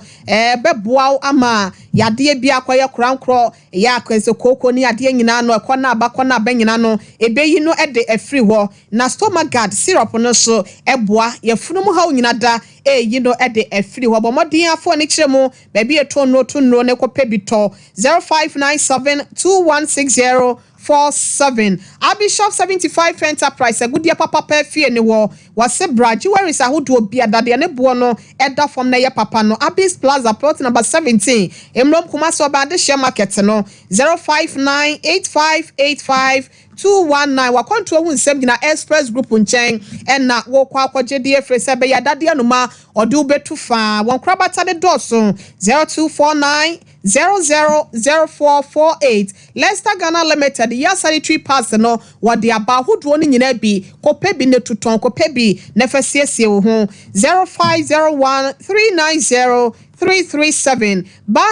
beboa ama yade bia akoye krankro ya akwese koko ni yade nyina no ekona abakona banyina no ebeyi no ede afri ho na stomach guard syrup no so eboa yefunum ha nyina da yi no ede afri ho bomodin afo ne kiremu ba bi eto no to no ne kope bito 0597216047 Abishop 75 Enterprise good dia papa perfie ne wo wase braji where is ahodo bia dade ne bo no eda from na ye papa no Abis Plaza plot number 17 Emrom Kumasi Obade share market no 0598585 wakonto hu nsem gina express group nchen na wo kwa akwaje die frese be ya dade anuma ode ubetu fa won krabata de doso 0249 000448 Leicester Ghana Limited ya sanitary pass no wode aba hodo ni nyina bi kope bi ne tuton kope bi ne fasiesie wo ho 0501390337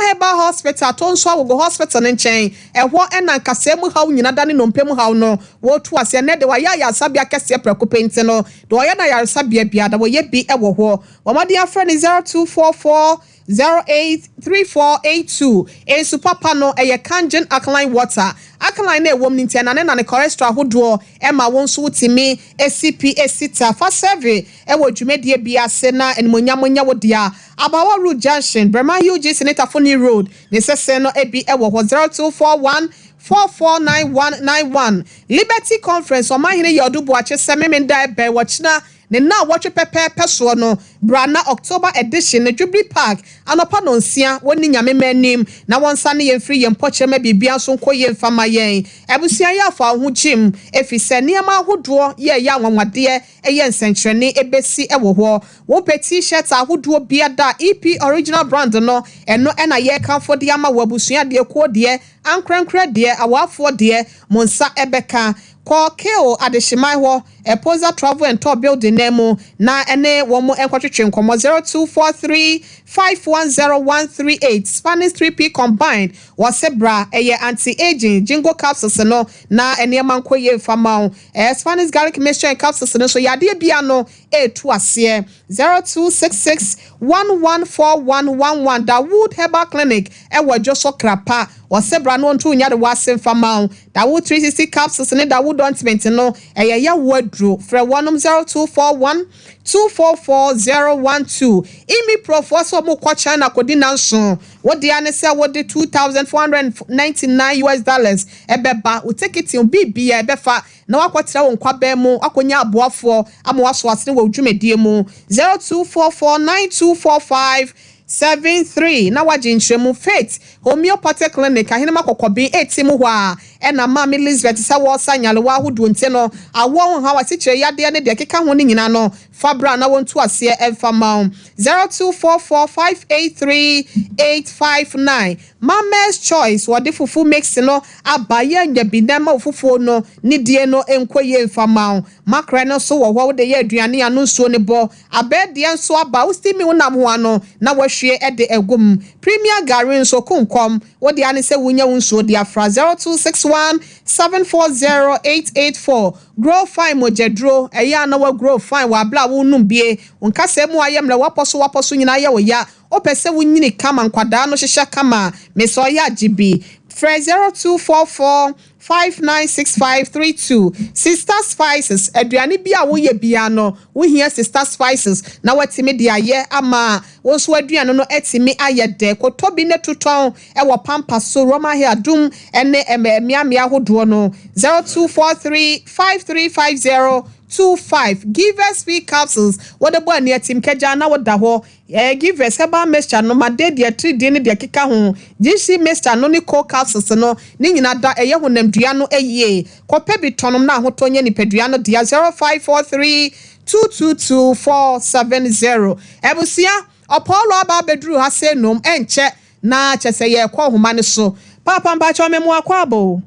Herbal Hospital tonso awogo hospital nchen ehwo ena nkasemu hawo nyina dane no mpem hawo no wo tu ase ne de wa ya sabia kese prekope nti no de wa ya na ya sabia bia da wo ye bi ewo ho wo made afra ni 0244 083482 ensu papa no eye kangen alkaline water alkaline na ewom ntia na ne cholesterol hodo ema wonso wutimi ACP esita fa serve ewo dwumedie bia ase na enmonyamonya wodia abawa road junction Brema UG Senator Foni Road ne sese no ebi ewo 0241 449191 Liberty Conference o mahine yodubu ache sememenda ebe wachina ne na watwe pepe so no brana October edition ne Jubilee Park anopa no nsia woni nyame manim na wonsa ne yemfiri yempoche ma bibia so nkoye mfama yen ebusia ya fa ho chim efise niam ahodo ye ya nwanwade eye nsenkyerene ebesi ewo ho wo pe t-shirt ahodo bia da EP original brand no eno na ye kanfo de ama wabusia de ko de ankrankra de awafo de monsa ebeka ko keo adeshimai ho Posa Travel and Tour building name na ene womo enkwatwetwe nkomo 0243510138 Spanish 3P combined wasebra eye anti-aging jingo capsules no na ene mankoye famao Spanish garlic mixture and capsules no so yade bia no etu ase 0266114111 Dawood Herbal Clinic ewo Joso Krapa wasebra no ntu nya de wasem famao Dawood 360 capsules ne Dawood ointment no eye ya wodro fra 0241244012 imi professor mo kwa China kodina nso wodi anese wodi $2,499 ebeba utekiti bibia ebefa na wakwatira won kwaba mu akonya aboafo amwaso asene wo dwumedie mu 0244924573 na wajinchemu Faith Homeopathic Clinic ahene makokobi etimu hwa ena ma Elizabeth sa wo sanyale wa hodo nte no awo ha wasikyere yade ne de keka ho ni nyina no fabra na wontu ase emfama 0244583859 Mama's Choice wode fufu mix no abaye nyabinama ofufu no ni die no enkoye emfama makra no so wo de ye aduane anu nsuo ne bo abedie nso aba ustimi wonam ho ano na wahwie ede egum Premier Gary nso kunkom wode ane se wunya nsuo de afra 0261740884 Grow Fine mojedro eya na wa grow fine wa bla wonum bie onkase mu ayemle waposo nyina ye wo ya opese wunyini kama nkwada no hyehya kama meso ya gibi Fresh 0244-596532. Sister Spices. Aduane bi a wo ye bia no. Wo hia Sister Spices. Na watimi de aye ama. Wo so aduane no etimi aye de. Kotobi ne tuton e wo pampa so Roma here adum ene emiamia hodo no. 0243-535025. Give us free capsules. What the boy near Tim Kejana what da ho. Give us Herbal mixture no ma de dia 3 de ne dia keka ho. GC mixture no ni co capsules no. Ni nyina da eye honam dua no eye. Kope bi tonom na ahotonye ni pedua no dia 0543222470. Ebusia Apollo aba bedru ha se nom enche na chese ye kwa homa ne so. Papa mba cho me mu akwa abo.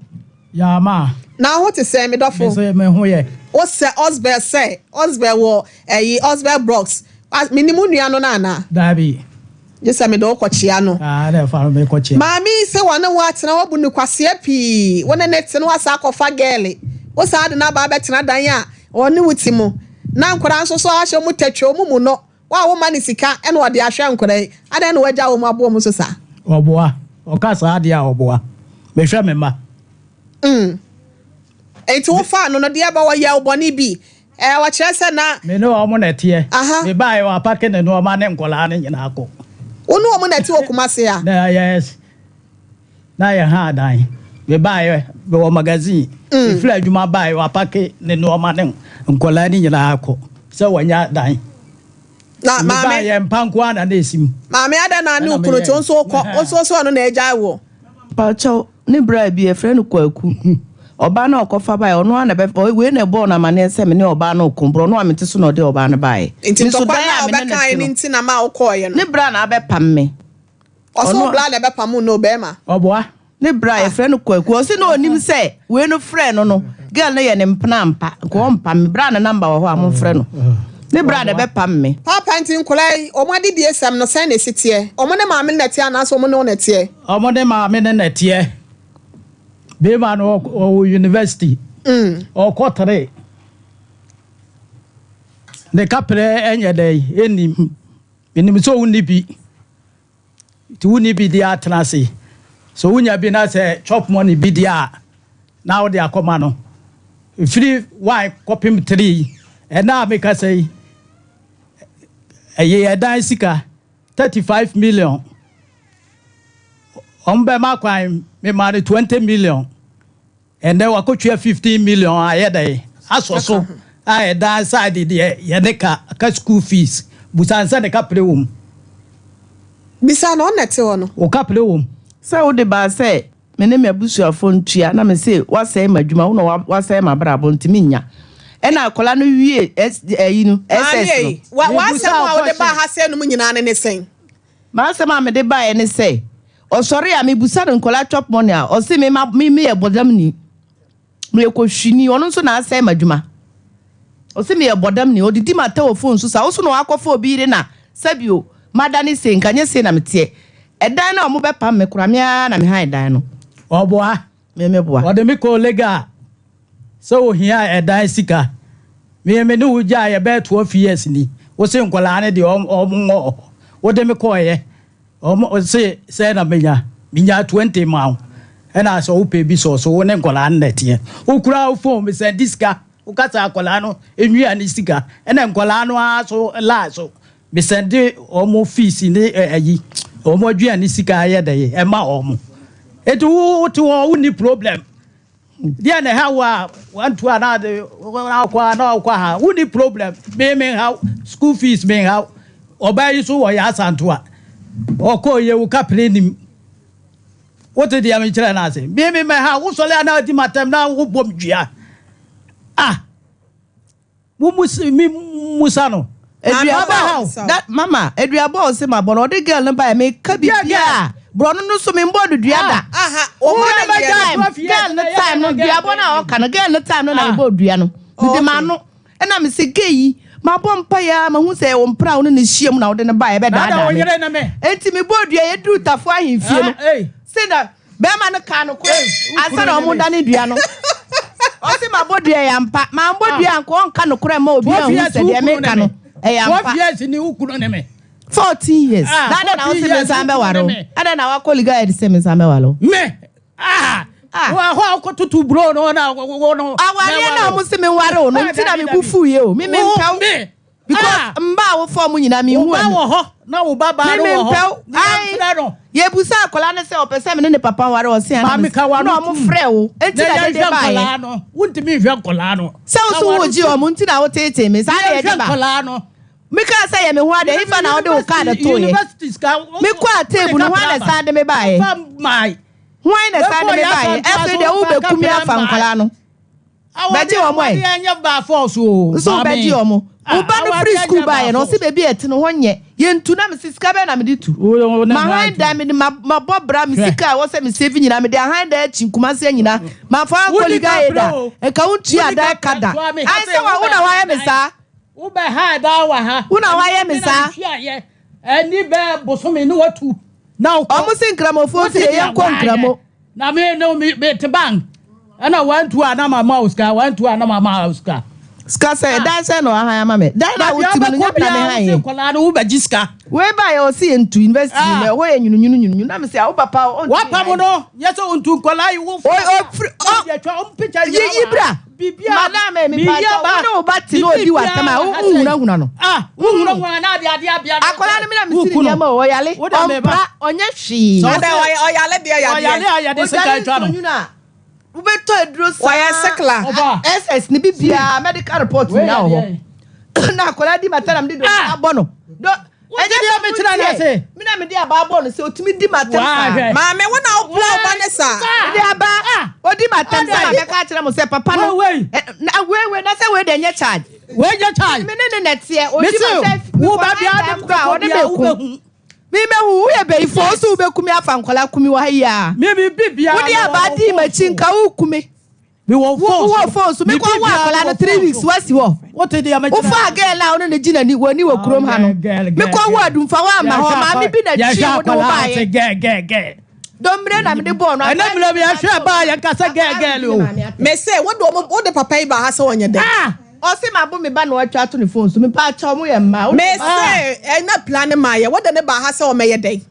Ya ma. Na what to say me dofo. Me me ho ye. O se Osbel say Osbel wo Osbel Brooks minimum nua no na na dabi yesa me do kwachia no na fa me kwachia mami se wona watena wabu ne kwase pii wona net no asa akofa girl wo sa de na ba betena dan a oni wutimo na nkora nso so ahye mu tatwa mu no wa wo mani sika ene wode ahwe nkora ada na wagya wo mu abo mu so sa oboa o ka sa ade a oboa me hwe me ma enti wo fa no no de aba wo ye oboni bi wa chese na me no omo na tie me bai wa pake ne no ma ne nkola ne nyina akọ onu omo na tie okumase ya na yes na ya ha dan me bai be wo magazine ifra adwuma bai wa pake ne no ma ne nkola ne nyina akọ se wanya dan na ma me ya mpanko ana na esim ma me ada na ne ukuro chonso ko oso no na eja wo pa cho ne bra bi e friend kwaku oba na okofa bai ono ana be we na bo na mane se me ne oba na okombro no amete so na ode oba na bai mi so dan ya me na ni ntina ma okoye no ne bra na be pam me oso bra na be pam no be ma oboa ne bra e friend kwaku o se no onim se we no friend no girl na ye ne mpna mpa ko mpa me bra na number wo ho am friend no ne bra na be pam me papa ntin kulai o ma di esam no sen na sitie o mo ne ma me na tie na so mo ne tie o mo ne ma me na tie be man o university o kotre ne kapre enye dai enim so woni bi ti woni bi dia atrase so wunya bi na say chop money bi dia now they are come no free why copy 3 and now make us say a dan sika 35 million ombe makwan me mari 20 million and then wakochua 15 million ayedai asoso dan side de yedeka ka school fees busansa de ka prewum bisa no nete wono o ka prewum say wo de ba say me ne mebusuafo ntua na me say wasai madwuma wo no wasai mabrabo ntimi nya ena akola no wie yi no ss no wasai wo de ba ha say no nyina ne sen ma say ma me de ba ne say o sorry a me busa de nkola chop money a o say me ye bodam ni me ko hwini ono nso na asai madwuma o say me ye bodam ni o didi mata o phone so sa o so no akofo obi re na sabio madani say nkanye say na mete edan na o mo be pam me kura me na me han edan no oboa me boa o de me ko lega so hia edan sika me ne uja ye be 12 years ni o say nkola ne de o de me ko ye o say na menya 20 ma ena so upe bi so wona nkola nnetie ukura phone me say diska ukata akola no enwia ni sika ena nkola no aso la so me send omo fees ni ayi omo adua ni sika ye de e ma omo etu to ni problem dia na hawa want to another kwa ha uni problem me how school fees me how obai so wo ya santoa okoye wo kapre what did you tell na say me ha wo sole na di matem na wo bom dua wo musano that mama eduabo se ma bono de girl no ba me ka bibia brono no so me mbodu dua da o mo na girl no time no duabo na o kana girl no time no na mbodu dua no bidi ma no na me se geyi ma bompa ya ma hu se wo mpra wo ne hiem na wo de ne ba e be da da enti me bodu ya edu tafo ahemfie no se da be ma no ka no ko asa na o mo da ne dua no o se ma bodu ya mpa ma bodu ya nko onka no kora ma obi hu se de me ka no e ya mpa 12 years ni ukunu ne me 14 years. That na o se me sambe waro. Ada na wa colleague e se me sambe waro. Me Wa ko tutu bro no na no. Awari na mo se me ware o no nti na me bufu ye o. Me mpɛw. Because mba wo form nyina me hu. Wo ho na wo baba ro ho. Ai. Ye busa akola ne se opese me ne papa ware o se ana. Na mo frɛ wo. Enti na de ba ye. No. Wunti mi hwɛ akola no. Se wo so wo ji o mo nti na wo tete me. Sa na ye de ba. Akola no. Me ka say ye me ho ade ifa na wo de wo card to ye. Universities ka. Me kwa table no wa na sa de me ba ye. Mai. Why na sa de me ba ye. Every day wo be kumi afa nkola no. Beji omo e. Anya ba force o. So beji omo. Uba no free school ba ye no se baby ete no ho nye. Ye ntu na me sika be na me ditu. Ma han da me ma bobra me sika wo se me save nyina me de han da chinkuma se nyina. Ma fa koliga ye da. E ka untu ada kada. Ai se wa una wa ye me sa. Wo be ha da wa ha. Una wa ye me sa. Eni be bosome ni watu. Na o mo se nkramofo se ye nko nkramo. Na me no me te bang. Ana 1-2 ana mama Oscar 1-2 ana mama Oscar. Ska say dan say no aha ama me. Dan na wuti me nya na me han ye. Kola no wo ba giska. We ba ye o se ntu university me ho ye nyunu na me say wo papa o. Wa pa mo no. Yes o ntu kola yi wo. Ya twa o picture yi bra. Bibia. Madam me pa ta wo ba ti no di wa tama wo hunahuna no. Wo hunahuna na ade akola no me na me siri nya ma o yale. Ompra onye hwi. Ade o yale de ya de. O yale de se ka twa no. Ubeto edro sa waya sekla SS ni bibia medical report nya ho na akola di maternam di do abo no do eje dia me tira na se mi na me di aba abo no se otimi di maternam ma me wona o plan ba ne sa di aba o di maternam na me ka tira mo se papa no na we na se we de nye charge me ne netie o di maternam wo ba bia de kura o de me ku mi me hu ye be ifo so be kumi afa nkola kumi wa ya mi bibia wo di abadi machi nka wo kumi mi wo phone so mi kwa wa akola no 3 weeks wasi wo what dey am wo fa girl la ono ne gina ni woni wo krom ha no mi kwa wa adumfa wa ma ho ma mi bi na chi wo do ba ye ge dombre na mi de bo no ana mi ya hwe ba ya kasa ge o me say wo de papa ba ha se wonye de o se ma bo me ba no atwa to ne phone so me pa cha mo ye ma me say na plan ma ye wo de ne ba ha se o me ye de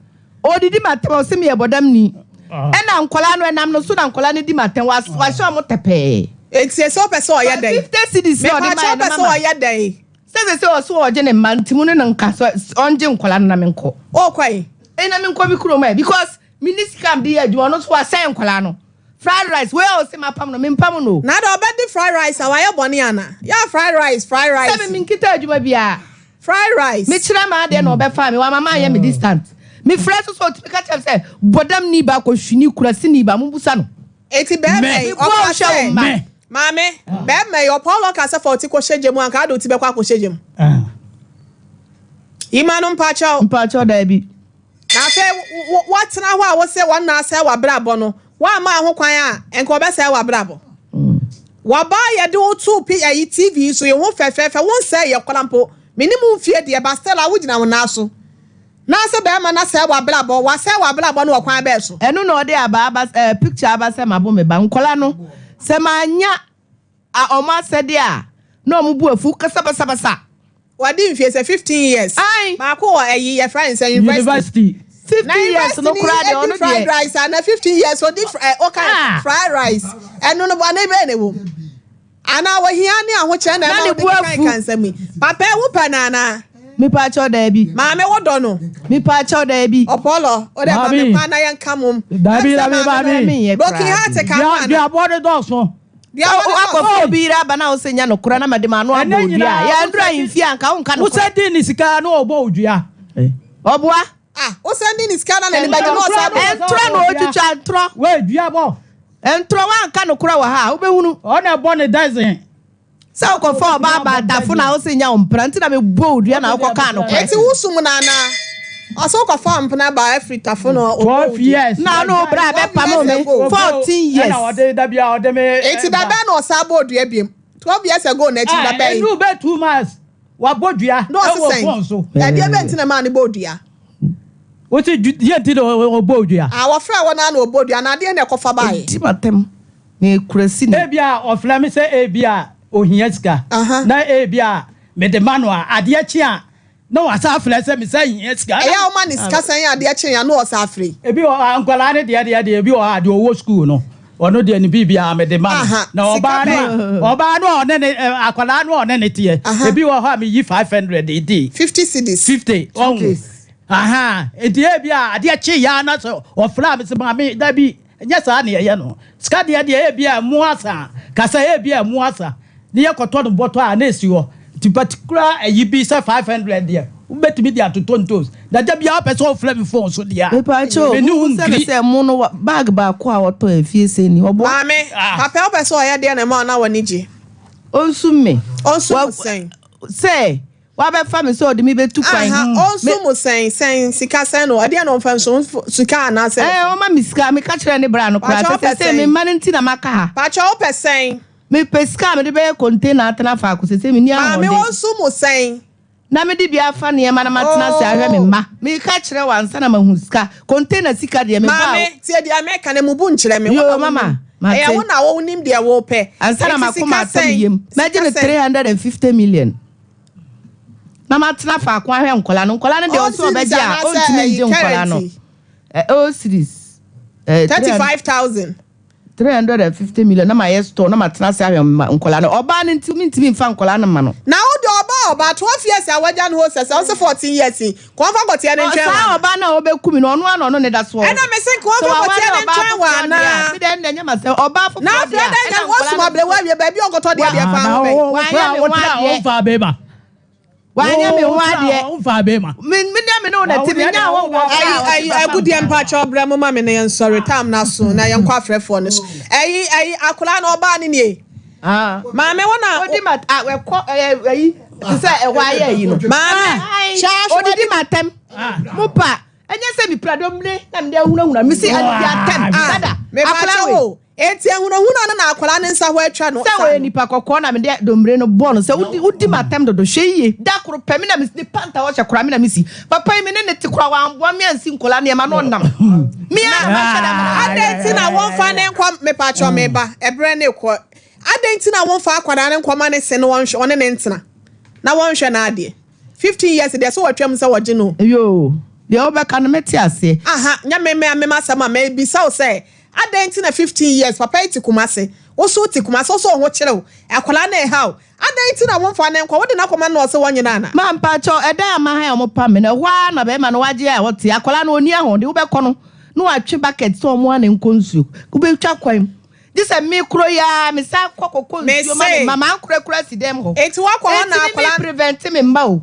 o didi matem o se me ye bodam ni na nkola no enam no so na nkola ne di matem wa so mo tepe etie so person o ye de 50 cedis no de ma person o ye de se o so o je ne mantimu ne nka so onje nkola no na me nko o kwai na me nko bi kuro ma because miniscam di adwo no so wa sen nkola no fried rice where o se ma pam no me pam no na da obedi fried rice awa ye boni ana ya fried rice se me nkita adwuma bia fried rice me kira ma de no be fa me wa mama ye me distant me fresh so to me ka tell say bodam ni ba ko hwini kura si ni ba mu busa no eti be me o ka say mame be me your Paulo ka say 40 ko hyeje mu anka do ti be kwa ko hyeje mu imanu mpacho da bi na fe what na ho a wo say won na say wa brabo no wa ma ho kwan a enko be say wa brabo wa ba ye de o 2 TV so ye ho fefefe won say ye kolampo minimum fie de ba stella wo gina wona so na se be ma na say wa brabo no kwan be so enu no de aba picture aba say mabo me ba nkola no se manya a o ma se de a no mu bu afu kasa basa wadi mfie say 15 years ma ko ayi ye friends university 50 years no kura de ono fried rice and 15 years so different okay fried rice enu no ba na be ne wo ana wo hia ni aho che na na bu kan sami papa wo panana mi pa cho da bi ma me wo do no mi pa cho da bi opolo o de ba me pa na yan kamum da bi broken heart ka dia body dogs no dia akofo bi ra ba na o senya no kura na ma de ma no abodua ya ndura imfi anka won ka no wo sedi ni sika no obo odua oboa o send in scanner na ni ba no sa entro no otucha entro we dua bo entro wa nka no kura wa ha obehunu o na bo ne dozen so ko for ba dafo na o senya ompranti na me bo odua na ko ka no kwa eti wusum na na aso ko for mpna ba Africa fo no 12 years na no bra be pam me 14 years na o de da bia o de me eti da be no sa bo odua biem 12 years ago na eti da be you be 2 months wa bodua no so e bia be ntina ma ni bodua what did you did obodua our friend wona na obodua na de na ekofa bae ti matem na kurasi na bia ofla me say e bia ohia sika na e bia me de manual ade achi a No, what's after say me saying yes, guy. Yeah, man is casting ya dear chin, no what's afraid. If you are Uncle Annie, the idea, if you are the old school, no, or no, the BB, me the man. No, Obano, then Aqualano, or anything. If you are having 500 a day, 50 cities, 50 only. Aha, a dear, dear Chiana, or Flams, mammy, that be, yes, I near, you know. Scadia, the Abia, Moasa, Casabia, Moasa, near Cotton Bottle, and this you. To particular a be 500 there. Bet me there to tontos. That there be up as all flavor phone so dear. Say mono bag ba kwa wato e fie se ni obo. Mame, papa ope so ya there na ma na wani ji. Onsu me. Onsu sen. Say, wa be fa me so de me betu kwan. Onsu mo sen sika sen no. Ade na on fa so sika na sen. O ma mi sika me ka kire ne bra no kra. Say me man nti na maka ha. Pa cha ope sen. Me pesca me de be container atena fa ko se me ni a me wonsu mo sen na me de bia fa ne ma na matena se ahwe me ma me ka kire wansa na mahu sika container sika de me ba mame tie de America na mu bu nkire me yo mama e wo na wo nim de wo pe ansa na makoma atamyem imagine 350 million na matena fa ko ahwe nkola no de o so obeji a o ntime nje nkola no o series 35,000 350 million na my store na matena se ahwe nkola no oba ne ntimi mfa nkola no ma no na wo de oba 12 years awaja no ho se 14 years ko fa gote ne ntwen wa oba na obekumi no ono ne da so e na me se ko fa gote ne ntwen wa na me de nya ma se oba fo na fa de nya wo suma ble wa wie ba bi ogoto de fa ho wa fa be ma wanya me wade o fa be ma me no na ti me nya wo ai agudi empa cha obra mo ma me ne yen sorry tam na so na yen kwa frefo ne so ai akola na oba ne ne ma me wona odi ma we ko ai se e wa ya yi no ma odi matem mupa enye se mi pradom ne na me de hunahuna mi si adi atem dada akola wo enti hunahuna na akola ne nsa ho atwa no se we nipa kokko na me de dombre no bon se odi matem dodo hweye da koro pemi na mi si panta wo chekora me na mi si papa mi ne ti kora wa ambo mi ansi nkola ne ma no nam mi a ma shada ma adenti na won fa ne nkwa me pa cho me ba ebre ne ko adenti na won fa akwada ne nkwa ne se no won hwe one ne ntena na won hwe na ade 15 years de so watwam se woje no yo de obeka no meti ase nya me masama me bi sa o se adenti na 15 years papa iti kumase wo so ti kumase so ho kire akola na e ha adenti na won fa ne nkwa wo de na koma na o se wonyina na ma mpa cho eda ama ha o pa me na hwa na be ma no waje a wo ti akola na oni ahon de wo be ko no no atwe bucket so mo na nkonsuo ku be twa kwam this a me kro ya me sa kokoko nsuo ma mama kura si dem ho eti wa kwa na akola prevent me mba o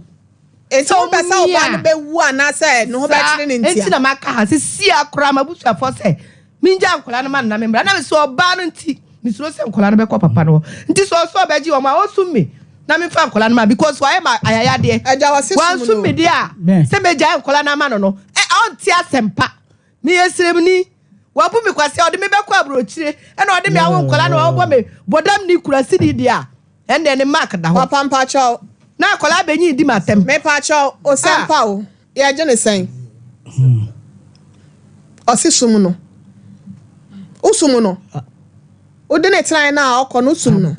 eti o be sa o ba no be wu ana se no ho be kire ne ntia eti na maka ha si akora mabusu afo se minja akola no man na me mbra na me so ba no nti me so se akola no be ko papa no nti so be ji o ma o sumi na me fa akola no ma because why ma ayaya de eja wa sesum no sumi de a se me ja akola na ma no on ti asempa me yesrem ni wabu mi kwase odi me be kwa abrochire e na odi me awo nkola na wo me bodam ni kurasi di dia ende ne mark da ho papa mpa cho na akola benyi di matem me pa cho o sempa o ya je ne sen o sesum no usum no o de ne tran na o ko no usum no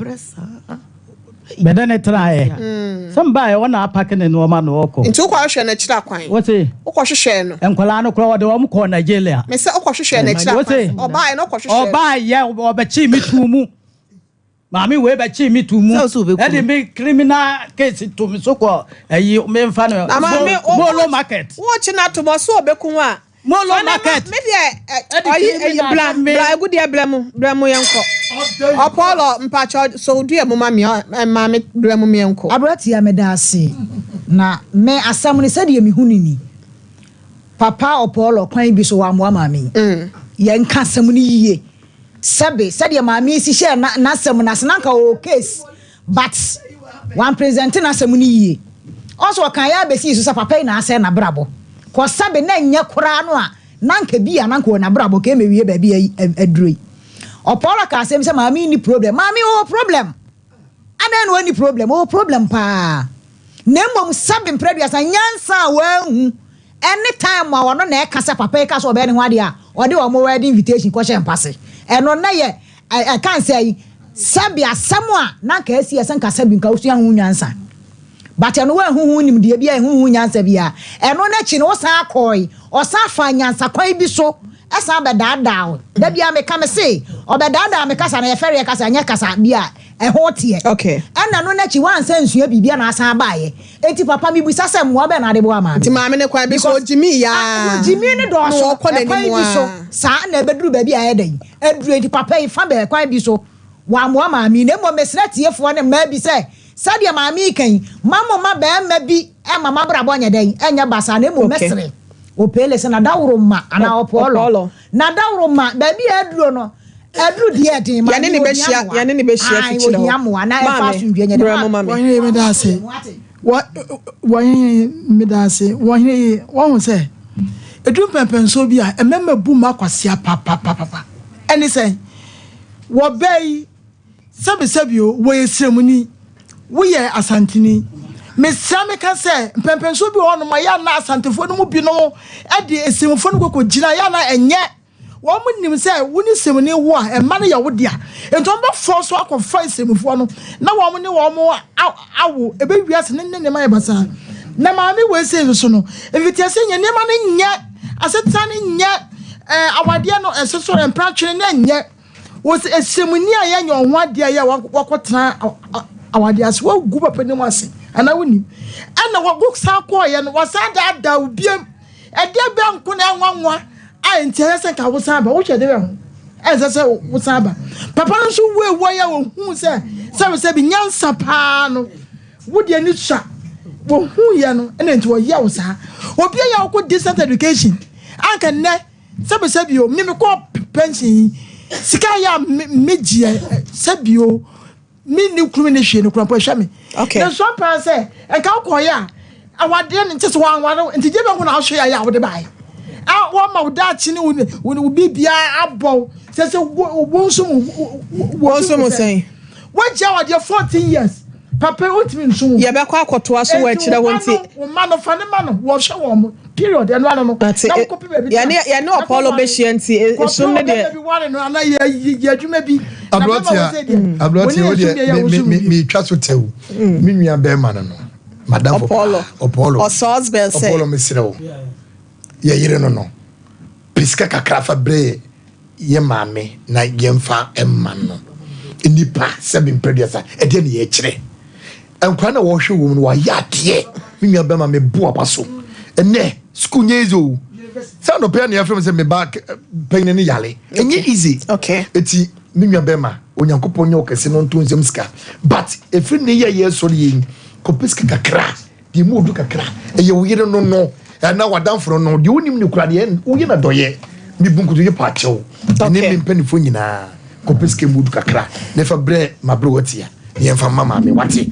beda ne try somebody wanna apake ne no ma no oko nti ukwa hwe na kira kwan what say ukwa hwehwe no enkola no kro de wo ko Nigeria me se ukwa hwehwe na kira kwan oba no ukwa hwehwe oba ye obechi mi tumu mami we bechi mi tumu e de me criminal case to me so ko ayi me mfa no molo market wo chi na to mo so obekun a molo market me de ayi bla good e bla mu yenko Apollo mpacho so du e mama me bla mu yenko abrati ya medase na me asam ni sade mi hunini papa Apollo kwan bi so wa mo mama ye nka asam ni yiye sebe sade mama si share na asam na senanka o case but one present na asam ni yiye also kan ya be si so papa na ase na brabo ko sabe na nya kura no a nanka bia nanka wona brabo ke mewie ba bia adroi Opola ka asem se mami ni problem mami o problem ana no ni problem pa nemmom sabe mpredua sa nyansa wa hu anytime wa wono na e kasa papa e kasa obe ne ho ade a ode wo mo wedding invitation ko she mpase eno na ye kan say sabe asem a nanka asi esen kasa bi nka usu ya hu nyansa but eno we huhu nim de bia huhu nyansa bia eno na chi no san akoi o san fa nyansa kwan bi so esa be dada da bia me ka me say obedada me kasa na ye fere kasa nya kasa bia ho tie okay ana no na chi wan san nsua bibia na asan baaye enti papa mi busa se mo be na de bo ama ti maame ne kwan bi so jimi ya jimi ne do so kwan bi so sa na beduru ba bia yedan aduru enti papa yi fa be kwan bi so wa mo maame ne mo mesra tiefo ne ma bi se sadia maame kan mama ma be ma bi e mama brabo nya den enya basa ne mo mesre o pele se na dawro ma ana opolo na dawro ma ba bi aduru no adru die din ma yane ne be hia fichira ho na e fa sundwe nya de wọ́n me da se wọ́n me da se wọ́n se edun pempen so bi a emema bu ma kwase papa eni say wo bei sabi o wo yesremuni wo ye asantini me same ka se pempen so bi ono ma ya na asantefo no mu bi no e de esemfo no kokojira ya na enye wo mu nim se woni semni wo a e ma no ya wo dia enton ba force akọfa esemfo no na wo mu ne wo mu awo ebe wiase ne ma ye basa na ma me we se so no evitiase nye ne ma ne nye aseta ne nye awade no esoso empratwe ne nye wo esemni a ya nye ho ade ya wakotena awade ase wo gu papa ne mu ase ana woni ana wo gu sa ko ye no wasada da ubiem e de be nko na nwanwa a interesse ka wo saba wo hwede be ho ezese wo saba papa no so wo ya wo hu se bi nyansa pa no wo de ni sha wo hu ye no ene nti wo ye wo sa obi ya wo ko decent education anka ne se bi o mi ko pension sika ya meji se bi o mi ni kuru ne hwe ne kura po hwa me okay na so pa se e ka ko ya awade ne nti so wanwa nti je be ho na hwe ya wo de bai a wo ma da chi ni wo bibia abo se wo nso say wo ja wa de 14 years papa ultimate nso ye be kwa akoto aso wa kire wonti wo ma no fa ne ma no wo hwe wo mo period eno ano no na copy baby ya ne Apollo be hye nti esum ne de bi wale no ana ye adwuma bi abroti o de me twa so tew me nua be ma no madam Apollo o sauce bell say Apollo me sire wo ye yire no piska kakra fa bre ye maame na yemfa emma no nipa seven producer e de ne ye kire enkwa na wo hwe wo no wa ya de me nua be ma me bo abaso ene school nyezo sound of pen from say me back pen ni yale enye easy okay eti me nua be ma onyankopon nye okese no nto nsem ska but efri ne ye so yin kopiska kakra di mu odu kakra eye wo yire no na wadamfro no de wonim ne kura de wo ye na doye mi bunkutu ye pa chew ne me mpanifo nyina kopiska mu odu kakra ne fa bre mabro watia ye fa mama me wate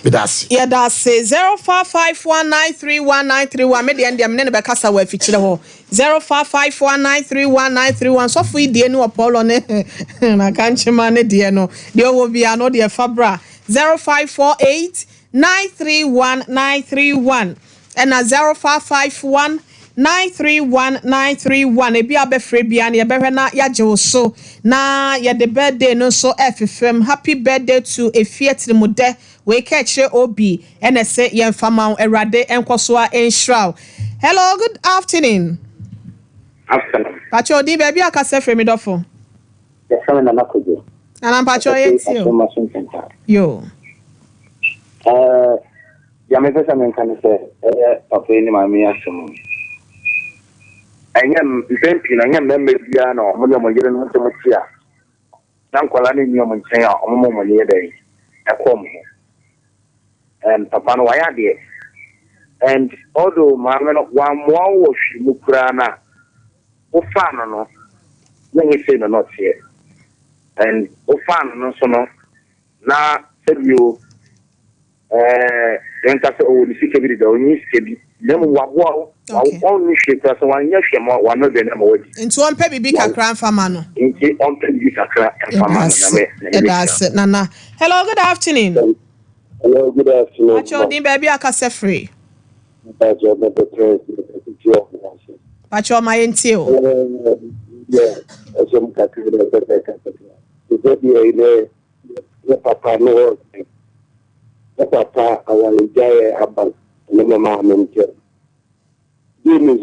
bedasi yeah that say 0551931931 me de endem ne be kasa wa fichire ho 0551931931 so fu die ni Apollo ne na kanchema ne de no de wo bia no de fabra 0548931931 and 0551931931 ebi abefre bia ne ebehwe na yaje so na ye the birthday no so FFM happy birthday to Efietri Mude we catch obi and say yen fama erade enkoso a enshraw. Hello, good afternoon. Pacho di baby akase fremi dofo. Yes, I'm na nakojo. Ana pacho yetio. Yo. Ya me pesa men kan se papa ni mami asum. Anyam pempi na nyam membe bia no mo mo yire no nto tia. Na nkola ni nyo mo nchen a mo mo ye dai. Akom. And papa no waya de. And although mama no wa mo wo hwi mu kura na o fa no when you say no not here. And o fa no so no na said you then ka se o ni sike bi da o ni sike bi dem wa bo o ni hwe so wan nya hwe mo wa no de na mo wadi nti on pe bibi kakra mfama no nti on pe bibi kakra mfama no na that's nana. Hello, good afternoon. Hello, good afternoon. Pacho din baby akase free. Pacho me betre Pacho ma yentio. Yeah, some kakra de kakra. Is that the papa no papa awale jaye abal ne mama menke dimi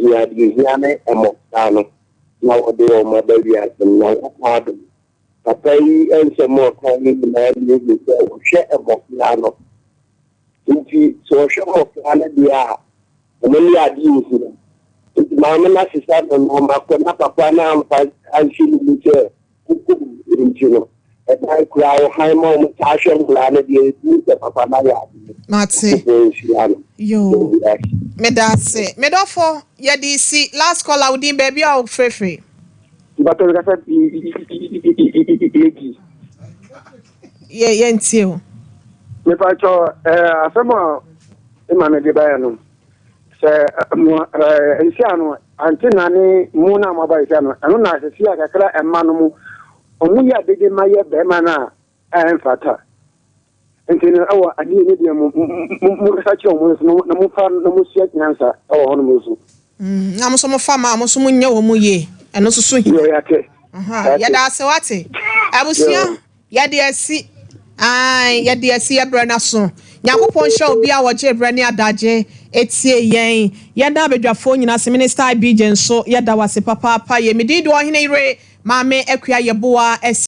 ziyane emotano na ode o madawi asen na kwado papa yi ense mo kan ni na ni ko hwe emotano nti so hwe emotano dia omeli adi nsi mama na sisa no ma ko na papa na amfa anshini nche kuku ntino I cry, high mom, Tasha, Lana, the Papa Maya. Matsi. Yo. Medase. Medofo, Yadisi, last call out in baby out free. But I said, yeah, until. If I saw some more Emmanuel, say, Siano, until Nani, Mona Mobile, and not to see a cry and Manu. Omuya dede maye be mana enfata entene awo adi ne de mu research omo na mu fa na mu sia nyansa awo hono musu na mo so mo fa ma mo so mo nya wo mu ye eno so so hi yo yake ya da se wate abusia ya de asi ai ya de asi ya bra na so nyakopon hwe obi a wo je bra ne adaje etie yen ya da bedwafo nyina se minister IBJ nso ya da wase papa pa ye medidi wo hene ire maame akua yeboa